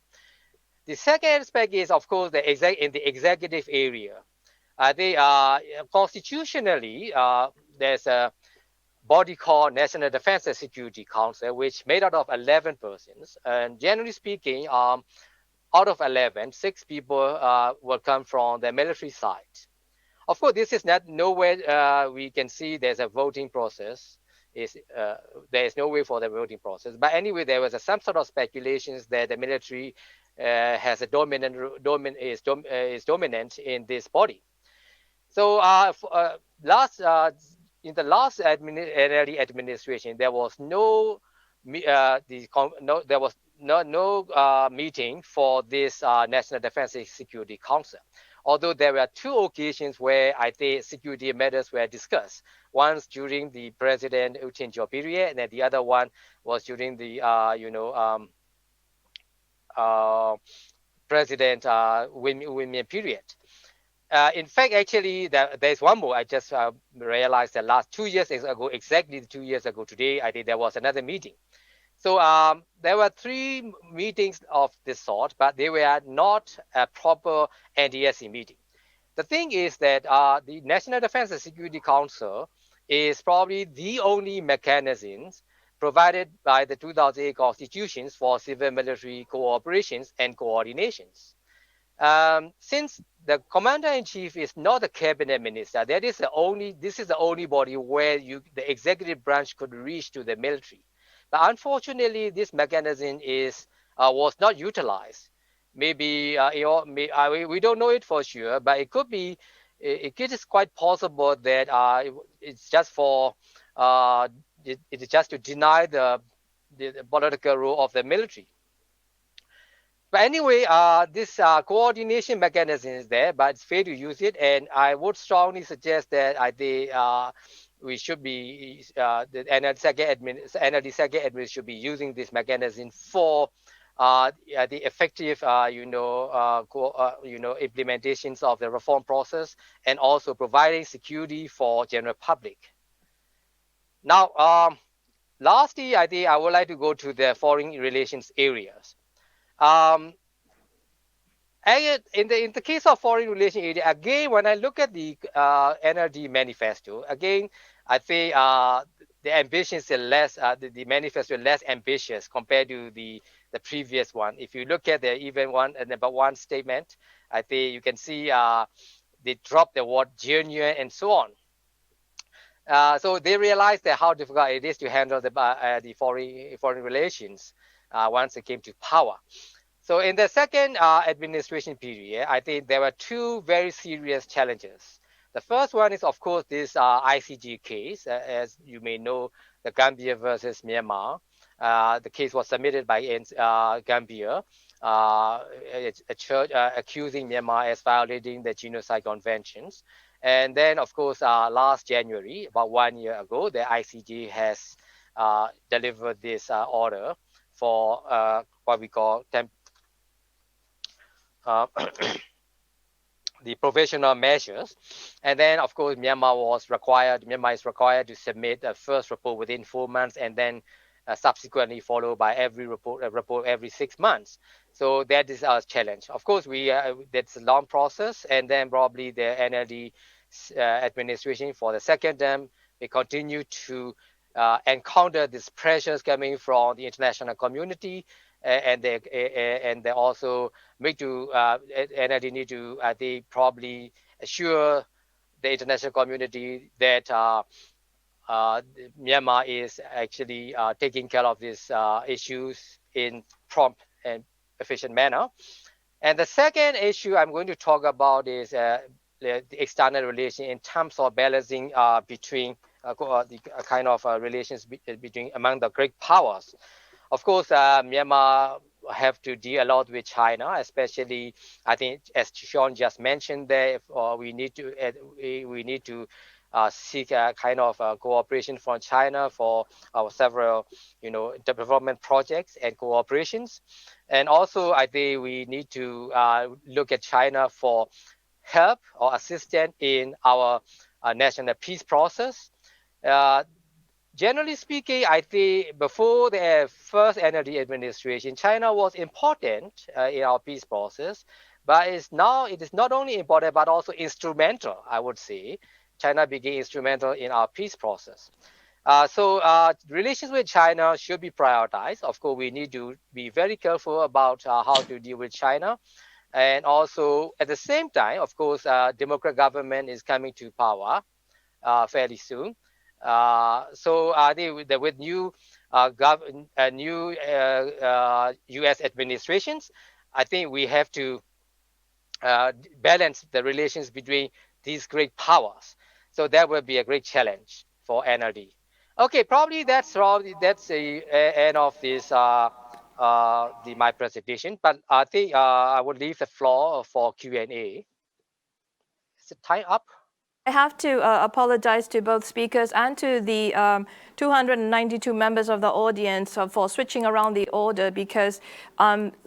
The second aspect is, of course, in the executive area. They constitutionally, there's a body called National Defense and Security Council, which made out of 11 persons. And generally speaking, out of 11, 6 people will come from the military side. Of course, this is not nowhere we can see there's a voting process. There is no way for the voting process. But anyway, there was some sort of speculations that the military has a is dominant in this body. So in the last NLD administration, there was no meeting for this National Defense and Security Council. Although there were 2 occasions where I think security matters were discussed. Once during the President U Tin-jo period, and then the other one was during the President Win Myint period. In fact, actually, there's one more. I just realized that last 2 years ago, exactly 2 years ago today, I think there was another meeting. So there were 3 meetings of this sort, but they were not a proper NDSC meeting. The thing is that the National Defense and Security Council is probably the only mechanisms provided by the 2008 constitutions for civil-military cooperations and coordinations. Since the commander-in-chief is not a cabinet minister, this is the only body where the executive branch could reach to the military. But unfortunately, this mechanism was not utilized. Maybe we don't know it for sure, but it could be. It is quite possible that it's just for it is just to deny the political role of the military. But anyway, this coordination mechanism is there, but it's fair to use it, and I would strongly suggest that we should be the NLD second admin should be using this mechanism for the effective implementations of the reform process, and also providing security for general public. Now, lastly, I think I would like to go to the foreign relations areas. In the case of foreign relations area, again, when I look at the NLD manifesto, again, I think the ambitions are less, the manifesto is less ambitious compared to the previous one. If you look at the even number 1 statement, I think you can see they dropped the word genuine and so on. So they realized that how difficult it is to handle the foreign relations once it came to power. So in the second administration period, I think there were 2 very serious challenges. The first one is, of course, this ICJ case. As you may know, the Gambia versus Myanmar. The case was submitted by Gambia, accusing Myanmar as violating the Genocide Conventions. And then, of course, last January, about 1 year ago, the ICJ has delivered this order for what we call the the provisional measures. And then, of course, Myanmar is required to submit a first report within 4 months, and then subsequently followed by a report every 6 months. So that is our challenge. Of course, that's a long process, and then probably the NLD administration for the second term will continue to encounter these pressures coming from the international community, and they also NLD need to they probably assure the international community that Myanmar is actually taking care of these issues in prompt and efficient manner. And the second issue I'm going to talk about is the external relation in terms of balancing between the kind of relations between among the great powers. Of course, Myanmar have to deal a lot with China, especially I think as Sean just mentioned there, we need to seek a kind of cooperation from China for our several, development projects and cooperations. And also, I think we need to look at China for help or assistance in our national peace process. Generally speaking, I think before the first NLD administration, China was important in our peace process, but it is not only important but also instrumental, I would say. China became instrumental in our peace process. So relations with China should be prioritized. Of course, we need to be very careful about how to deal with China. And also, at the same time, of course, Democrat government is coming to power fairly soon. So with new U.S. administrations, I think we have to balance the relations between these great powers. So that will be a great challenge for NLD. Okay, probably that's the end of this my presentation. But I think I would leave the floor for Q&A. Is it time up? I have to apologize to both speakers and to the 292 members of the audience for switching around the order, because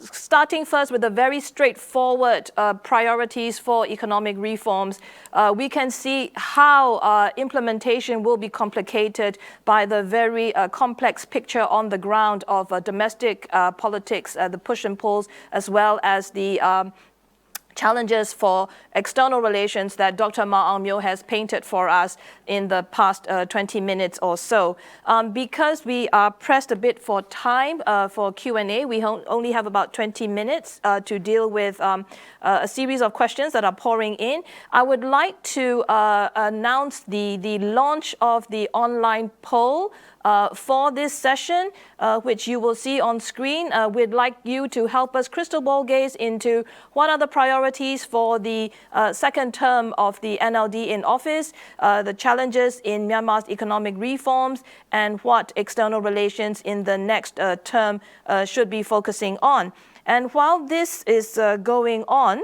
starting first with the very straightforward priorities for economic reforms, we can see how implementation will be complicated by the very complex picture on the ground of domestic politics, the push and pulls, as well as the challenges for external relations that Dr. Myoe has painted for us in the past 20 minutes or so. Because we are pressed a bit for time for Q&A, we only have about 20 minutes to deal with a series of questions that are pouring in. I would like to announce the launch of the online poll for this session, which you will see on screen. We'd like you to help us crystal ball gaze into what are the priorities for the second term of the NLD in office, the challenges in Myanmar's economic reforms, and what external relations in the next term should be focusing on. And while this is going on,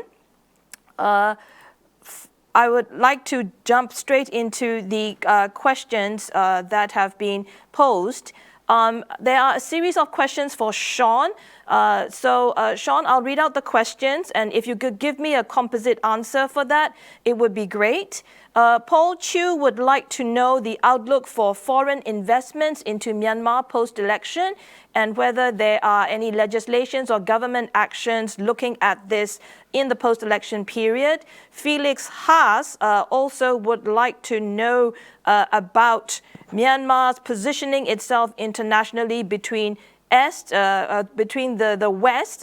I would like to jump straight into the questions that have been posed. There are a series of questions for Sean. Sean, I'll read out the questions, and if you could give me a composite answer for that, it would be great. Paul Chu would like to know the outlook for foreign investments into Myanmar post-election, and whether there are any legislations or government actions looking at this in the post-election period. Felix Haas also would like to know about Myanmar's positioning itself internationally between the West,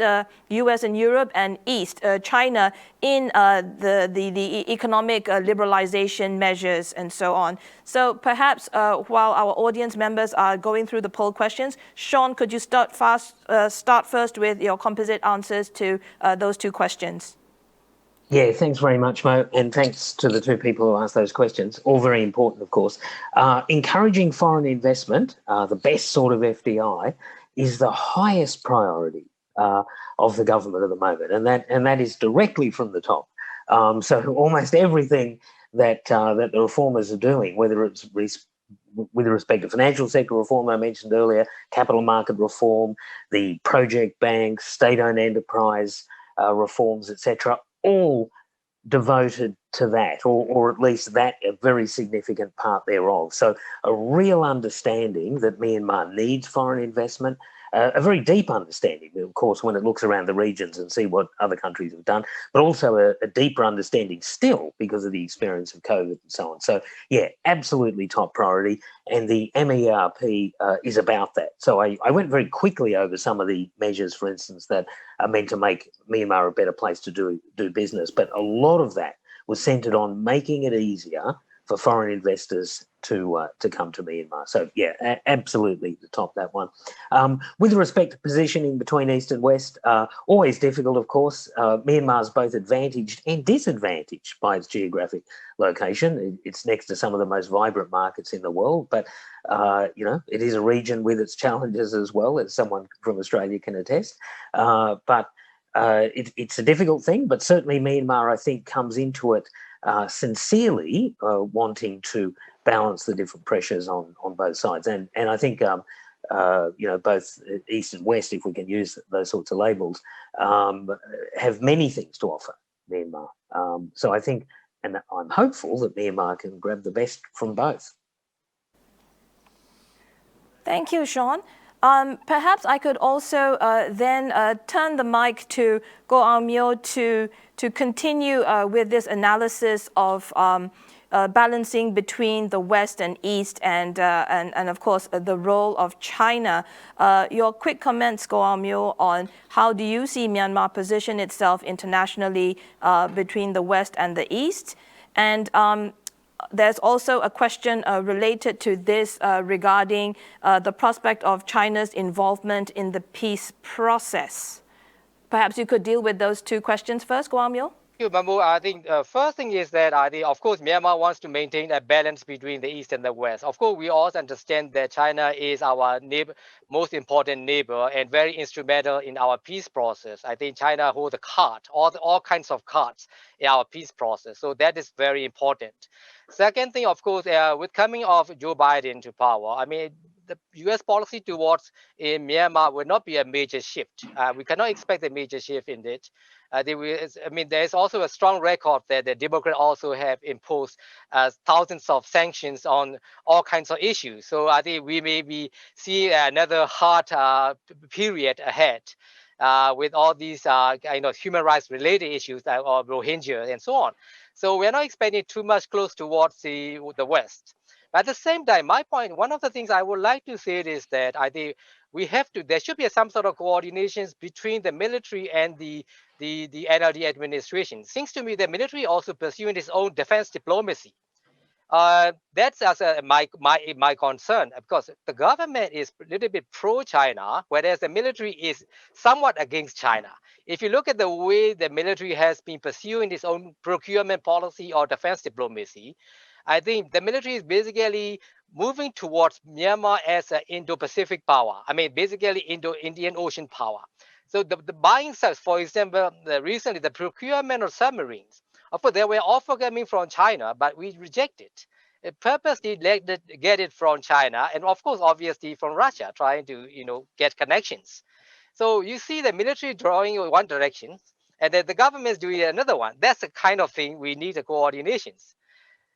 US and Europe, and East, China, in the economic liberalization measures and so on. So perhaps while our audience members are going through the poll questions, Sean, could you start first with your composite answers to those two questions? Yeah, thanks very much, Mo, and thanks to the two people who asked those questions. All very important, of course. Encouraging foreign investment, the best sort of FDI, is the highest priority of the government at the moment, and that is directly from the top. So almost everything that the reformers are doing, whether it's with respect to financial sector reform I mentioned earlier, capital market reform, the project banks, state-owned enterprise reforms, etc., all devoted to that, or at least that a very significant part thereof. So a real understanding that Myanmar needs foreign investment, a very deep understanding, of course, when it looks around the regions and see what other countries have done, but also a deeper understanding still because of the experience of COVID and so on. So yeah, absolutely top priority. And the MERP is about that. So I went very quickly over some of the measures, for instance, that are meant to make Myanmar a better place to do business. But a lot of that was centred on making it easier for foreign investors to come to Myanmar. So yeah, absolutely the top that one. With respect to positioning between East and West, always difficult, of course. Myanmar is both advantaged and disadvantaged by its geographic location. It's next to some of the most vibrant markets in the world, but it is a region with its challenges as well, as someone from Australia can attest. But it's a difficult thing, but certainly Myanmar, I think, comes into it sincerely wanting to balance the different pressures on both sides. And I think, both East and West, if we can use those sorts of labels, have many things to offer Myanmar. So I think, and I'm hopeful that Myanmar can grab the best from both. Thank you, Sean. Perhaps I could also then turn the mic to Go Aung Myoe to continue with this analysis of balancing between the West and East and of course the role of China. Your quick comments, Go Aung Myoe, on how do you see Myanmar position itself internationally between the West and the East? And there's also a question related to this regarding the prospect of China's involvement in the peace process. Perhaps you could deal with those two questions first, Go Aung Myoe. Thank you, Maung. I think the first thing is that of course, Myanmar wants to maintain a balance between the East and the West. Of course, we also understand that China is our most important neighbor and very instrumental in our peace process. I think China holds a card, all kinds of cards in our peace process. So that is very important. Second thing, of course, with coming of Joe Biden to power, I mean, the U.S. policy towards Myanmar will not be a major shift. We cannot expect a major shift in it. There's also a strong record that the Democrats also have imposed thousands of sanctions on all kinds of issues. So I think we may be seeing another hard period ahead with all these human rights related issues or Rohingya and so on. So we're not expecting too much close towards the West. But at the same time, my point, one of the things I would like to say is that I think there should be some sort of coordinations between the military and the NLD administration. Seems to me the military also pursuing its own defense diplomacy. That's my concern, because the government is a little bit pro-China, whereas the military is somewhat against China. If you look at the way the military has been pursuing its own procurement policy or defense diplomacy, I think the military is basically moving towards Myanmar as an Indo-Pacific power. I mean, basically Indo-Indian Ocean power. So the buying side, for example, recently the procurement of submarines. Of course, they were offer coming from China, but we rejected. It purposely get it from China, and of course, obviously from Russia, trying to get connections. So you see the military drawing in one direction, and then the government is doing another one. That's the kind of thing we need the coordinations.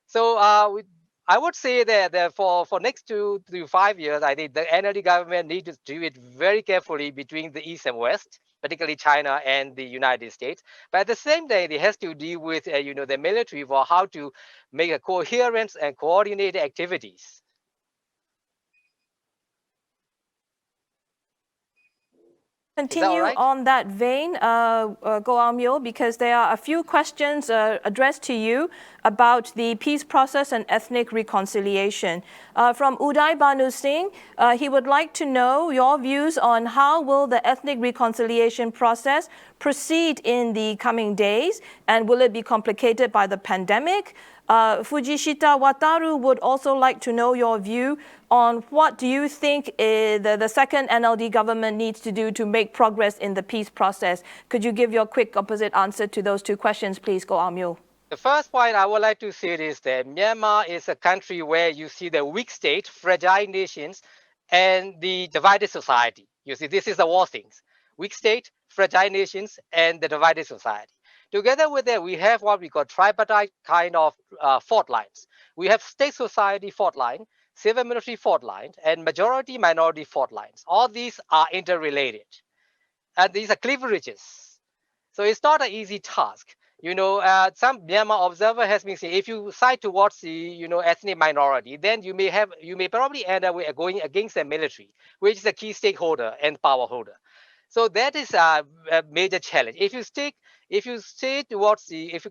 So I would say that for next 2 to 5 years, I think the NLD government needs to do it very carefully between the East and West, particularly China and the United States. But at the same time, it has to deal with the military for how to make a coherent and coordinated activities. Continue on that vein, Go Aung Myoe, because there are a few questions addressed to you about the peace process and ethnic reconciliation. From Uday Banu Singh, he would like to know your views on how will the ethnic reconciliation process proceed in the coming days, and will it be complicated by the pandemic? Fujishita Wataru would also like to know your view on what do you think the second NLD government needs to do to make progress in the peace process. Could you give your quick opposite answer to those two questions, please, Go Aung Myoe? The first point I would like to say is that Myanmar is a country where you see the weak state, fragile nations, and the divided society. You see, this is the war things. Weak state, fragile nations, and the divided society. Together with that, we have what we call tripartite kind of fault lines. We have state society fault line, civil military fault line, and majority minority fault lines. All these are interrelated, and these are cleavages. So it's not an easy task. Some Myanmar observer has been saying, if you side towards the ethnic minority, then you may probably end up with going against the military, which is a key stakeholder and power holder. So that is a major challenge. If you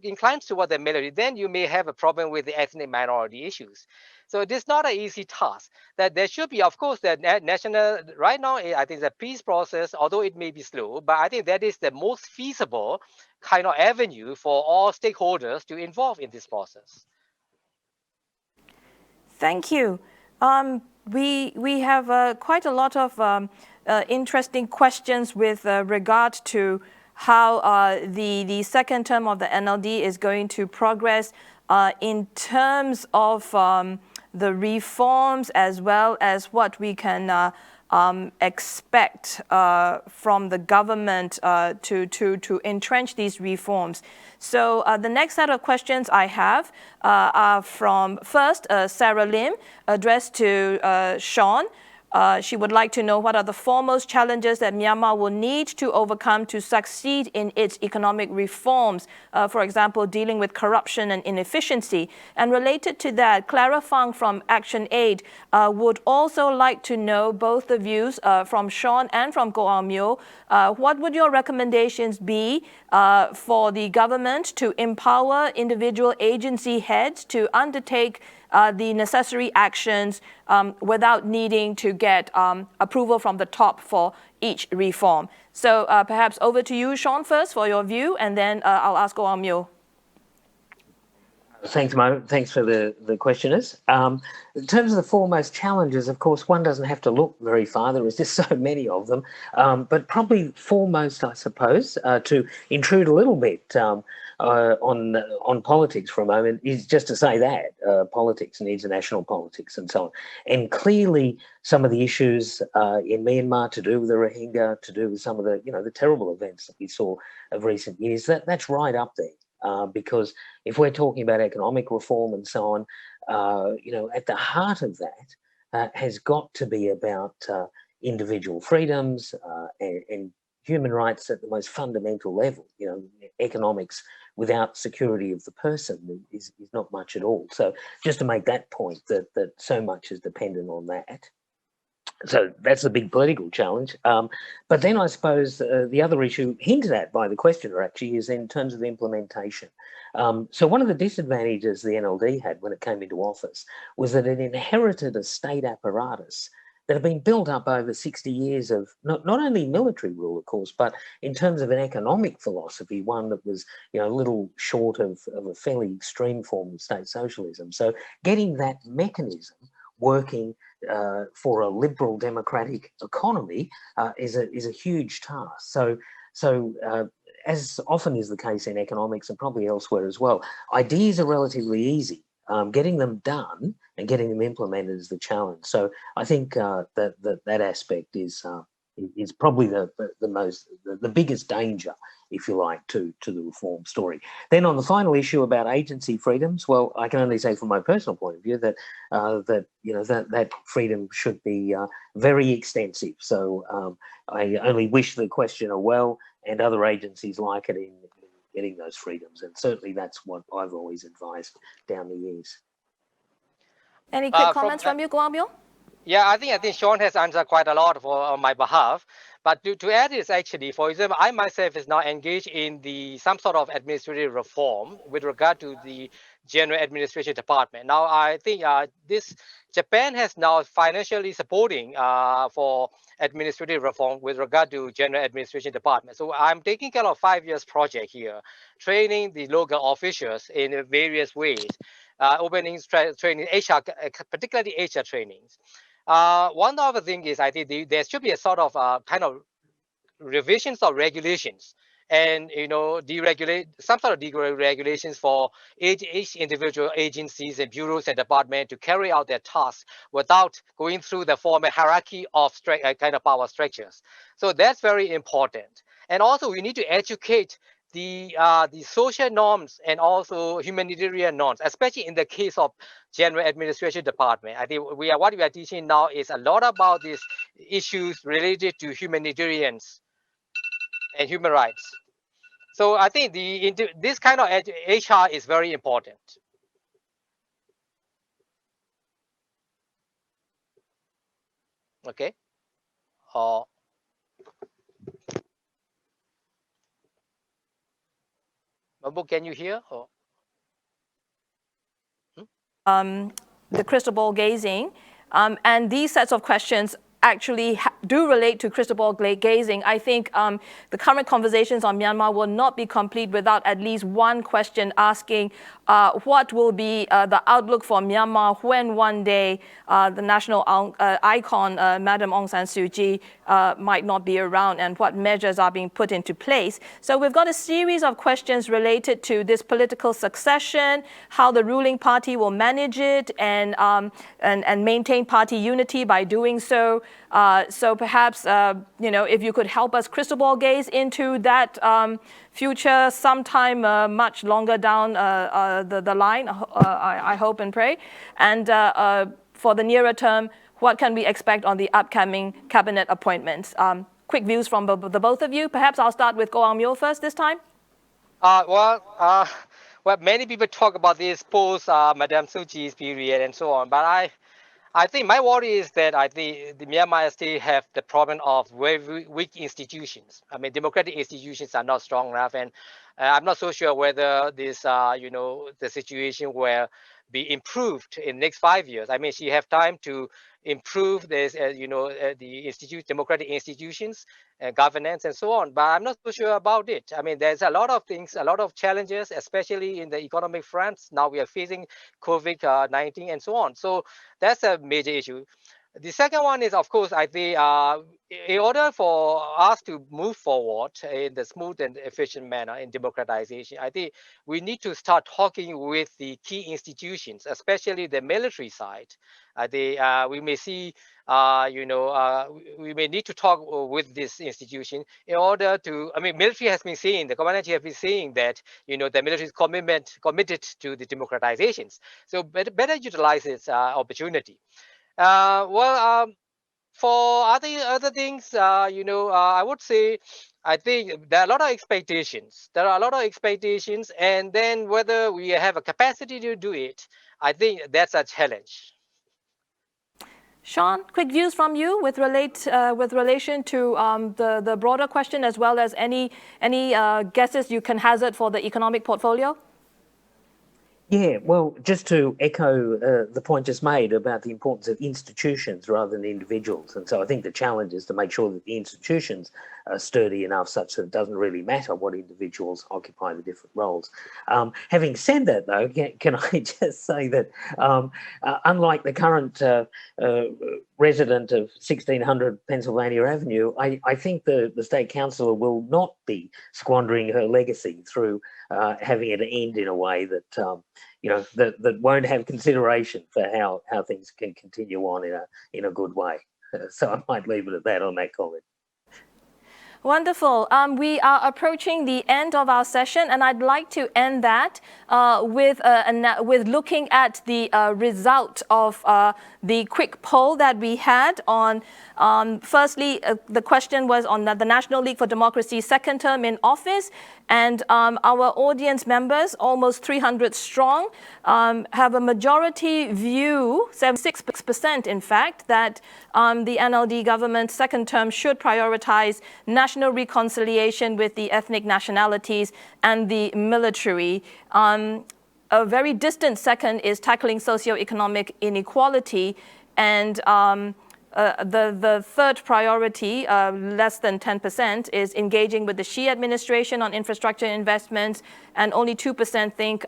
incline toward the military, then you may have a problem with the ethnic minority issues. So it is not an easy task. That there should be, of course, the national. Right now, I think the peace process, although it may be slow, but I think that is the most feasible kind of avenue for all stakeholders to involve in this process. Thank you. We have quite a lot of interesting questions with regard to how the second term of the NLD is going to progress in terms of the reforms, as well as what we can expect from the government to entrench these reforms. So the next set of questions I have are from first Sarah Lim, addressed to Sean. She would like to know what are the foremost challenges that Myanmar will need to overcome to succeed in its economic reforms, for example, dealing with corruption and inefficiency. And related to that, Clara Fang from Action Aid would also like to know both the views from Sean and from Go Aung Myoe. What would your recommendations be for the government to empower individual agency heads to undertake the necessary actions without needing to get approval from the top for each reform? So perhaps over to you, Sean, first for your view, and then I'll ask Go Aung Myoe. Thanks, Mo. Thanks for the questioners. In terms of the foremost challenges, of course, one doesn't have to look very far. There is just so many of them. But probably foremost, I suppose, to intrude a little bit on politics for a moment, is just to say that politics needs a national politics and so on. And clearly, some of the issues in Myanmar to do with the Rohingya, to do with some of the terrible events that we saw of recent years, that's right up there. Because if we're talking about economic reform and so on, at the heart of that has got to be about individual freedoms and human rights at the most fundamental level. Economics without security of the person is not much at all. So just to make that point, that so much is dependent on that. So that's a big political challenge. But then I suppose the other issue hinted at by the questioner actually is in terms of the implementation. So one of the disadvantages the NLD had when it came into office was that it inherited a state apparatus that had been built up over 60 years of not only military rule, of course, but in terms of an economic philosophy, one that was a little short of a fairly extreme form of state socialism. So getting that mechanism working for a liberal democratic economy is a huge task. So as often is the case in economics and probably elsewhere as well, ideas are relatively easy. Getting them done and getting them implemented is the challenge. So I think that aspect is probably the biggest danger, if you like, to the reform story. Then on the final issue about agency freedoms, well, I can only say from my personal point of view that that freedom should be very extensive. So I only wish the questioner well and other agencies like it in getting those freedoms, and certainly that's what I've always advised down the years. Any quick comments from you, Go Aung Myoe? Yeah, I think Sean has answered quite a lot on my behalf. But to add is actually, for example, I myself is now engaged in some sort of administrative reform with regard to the General Administration Department. Now, I think Japan has now financially supporting for administrative reform with regard to General Administration Department. So I'm taking care of 5 years project here, training the local officials in various ways, opening training, HR, particularly HR trainings. One other thing is I think there should be a sort of kind of revisions of regulations and deregulate some sort of deregulations for each individual agencies and bureaus and departments to carry out their tasks without going through the formal hierarchy of kind of power structures. So that's very important. And also we need to educate the social norms and also humanitarian norms, especially in the case of General Administration Department. I think what we are teaching now is a lot about these issues related to humanitarians and human rights. So I think this kind of HR is very important. Okay. Babu, can you hear? The crystal ball gazing, and these sets of questions actually do relate to crystal ball gazing. I think the current conversations on Myanmar will not be complete without at least one question asking what will be the outlook for Myanmar when one day the national icon, Madam Aung San Suu Kyi, might not be around, and what measures are being put into place. So we've got a series of questions related to this political succession, how the ruling party will manage it, and maintain party unity by doing so. So perhaps, if you could help us crystal ball gaze into that future sometime much longer down the line, I hope and pray. And for the nearer term, what can we expect on the upcoming cabinet appointments? Quick views from the both of you. Perhaps I'll start with Myoe first this time. Well, many people talk about this post Madame Suu Kyi's period and so on, but I think my worry is that I think the Myanmar still have the problem of very weak institutions. I mean, democratic institutions are not strong enough, and I'm not so sure whether this, the situation will be improved in the next 5 years. I mean, she have time to improve this, the democratic institutions, governance, and so on. But I'm not so sure about it. I mean, there's a lot of things, a lot of challenges, especially in the economic fronts. Now we are facing COVID-19 and so on. So that's a major issue. The second one is, of course, I think in order for us to move forward in the smooth and efficient manner in democratization, I think we need to start talking with the key institutions, especially the military side. We may see, we may need to talk with this institution in order to, I mean, military has been saying, the commander has been saying that, the military is committed to the democratizations. So better utilize its opportunity. For other things, I would say, I think there are a lot of expectations. And then whether we have a capacity to do it, I think that's a challenge. Sean, quick views from you with relation to the broader question, as well as any guesses you can hazard for the economic portfolio. Yeah, well, just to echo the point just made about the importance of institutions rather than individuals. And so I think the challenge is to make sure that the institutions are sturdy enough such that it doesn't really matter what individuals occupy the different roles. Having said that, though, can I just say that unlike the current resident of 1600 Pennsylvania Avenue, I think the state councillor will not be squandering her legacy through having it end in a way that that won't have consideration for how things can continue on in a good way. So I might leave it at that on that comment. Wonderful. We are approaching the end of our session, and I'd like to end that with looking at the result of the quick poll that we had on. Firstly, the question was on the National League for Democracy's second term in office, and our audience members, almost 300 strong, have a majority view, 76% in fact, that the NLD government's second term should prioritize national reconciliation with the ethnic nationalities and the military. A very distant second is tackling socioeconomic inequality, and the third priority, less than 10%, is engaging with the Xi administration on infrastructure investments, and only 2% think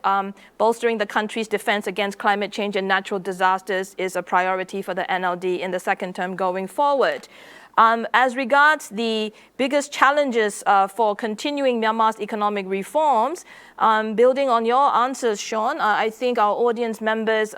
bolstering the country's defense against climate change and natural disasters is a priority for the NLD in the second term going forward. As regards the biggest challenges for continuing Myanmar's economic reforms, Building on your answers, Sean, I think our audience members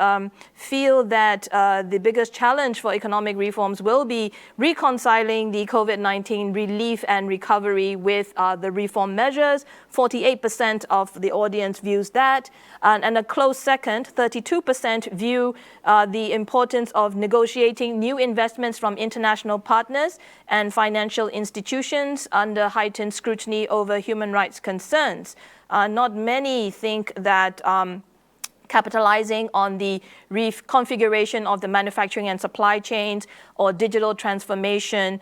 feel that the biggest challenge for economic reforms will be reconciling the COVID-19 relief and recovery with the reform measures. 48% of the audience views that, and a close second, 32% view the importance of negotiating new investments from international partners and financial institutions under heightened scrutiny over human rights concerns. Not many think that capitalizing on the reconfiguration of the manufacturing and supply chains or digital transformation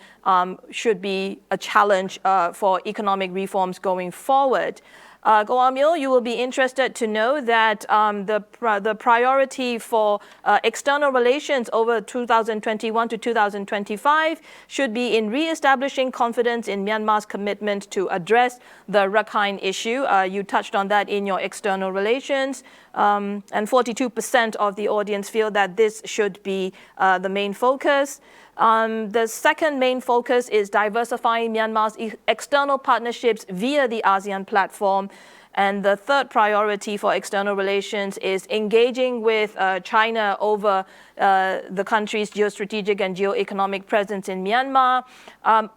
should be a challenge for economic reforms going forward. Go Myoe, you will be interested to know that the priority for external relations over 2021 to 2025 should be in re-establishing confidence in Myanmar's commitment to address the Rakhine issue. You touched on that in your external relations, and 42% of the audience feel that this should be the main focus. The second main focus is diversifying Myanmar's external partnerships via the ASEAN platform. And the third priority for external relations is engaging with China over the country's geostrategic and geoeconomic presence in Myanmar.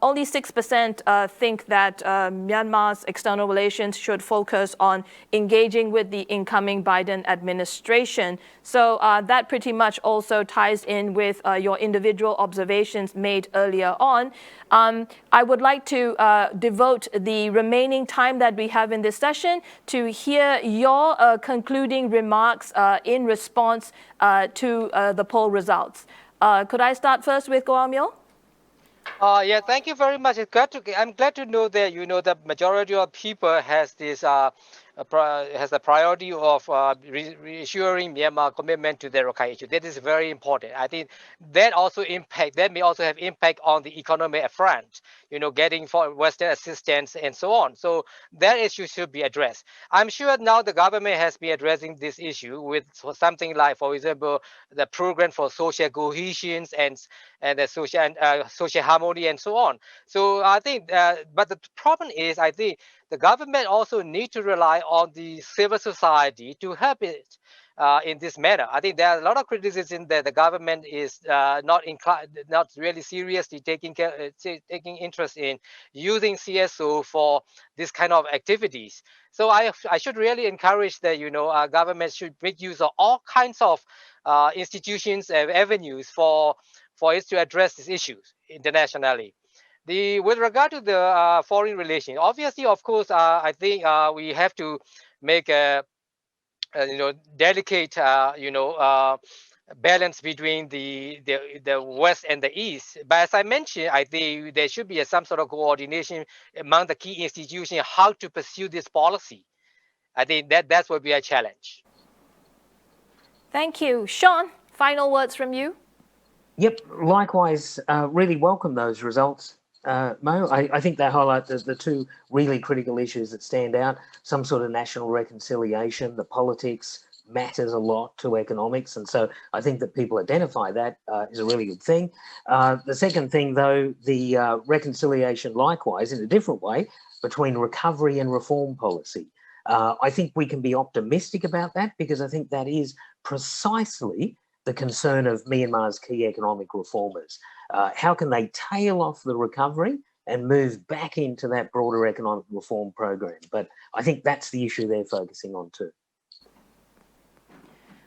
Only 6% think that Myanmar's external relations should focus on engaging with the incoming Biden administration. So that pretty much also ties in with your individual observations made earlier on. I would like to devote the remaining time that we have in this session to hear your concluding remarks in response to the poll results. Could I start first with Go Myoe? Yeah, thank you very much. I'm glad to know that the majority of people has this has the priority of reassuring Myanmar commitment to the Rakhine issue. That is very important. I think that may also have impact on the economic front, getting for Western assistance and so on. So that issue should be addressed. I'm sure now the government has been addressing this issue with something like, for example, the program for social cohesion and the social harmony and so on. So I think, but the problem is, I think the government also needs to rely on the civil society to help it in this manner. I think there are a lot of criticism that the government is not really seriously taking interest in using CSO for this kind of activities. So I should really encourage that our government should make use of all kinds of institutions and avenues for it to address these issues internationally. With regard to the foreign relations, obviously, of course, I think we have to make a delicate balance between the West and the East. But as I mentioned, I think there should be some sort of coordination among the key institutions how to pursue this policy. I think that will be a challenge. Thank you. Sean, final words from you. Yep, likewise, really welcome those results. Mo, I think they highlight the two really critical issues that stand out. Some sort of national reconciliation, the politics matters a lot to economics. And so I think that people identify that is a really good thing. The second thing, though, the reconciliation likewise in a different way between recovery and reform policy. I think we can be optimistic about that because I think that is precisely the concern of Myanmar's key economic reformers. How can they tail off the recovery and move back into that broader economic reform program? But I think that's the issue they're focusing on too.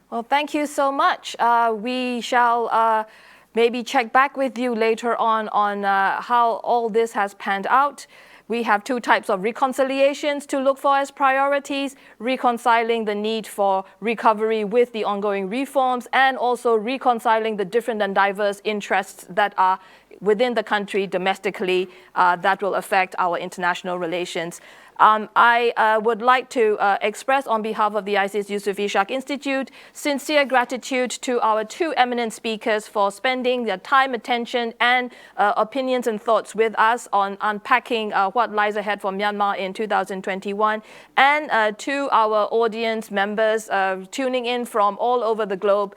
Well, thank you so much. We shall maybe check back with you later on how all this has panned out. We have two types of reconciliations to look for as priorities, reconciling the need for recovery with the ongoing reforms and also reconciling the different and diverse interests that are within the country domestically that will affect our international relations. I would like to express on behalf of the ISEAS Yusof Ishak Institute sincere gratitude to our two eminent speakers for spending their time, attention and opinions and thoughts with us on unpacking what lies ahead for Myanmar in 2021, and to our audience members tuning in from all over the globe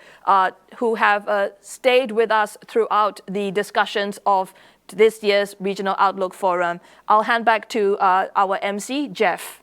who have stayed with us throughout the discussions of this year's Regional Outlook Forum. I'll hand back to our MC, Jeff.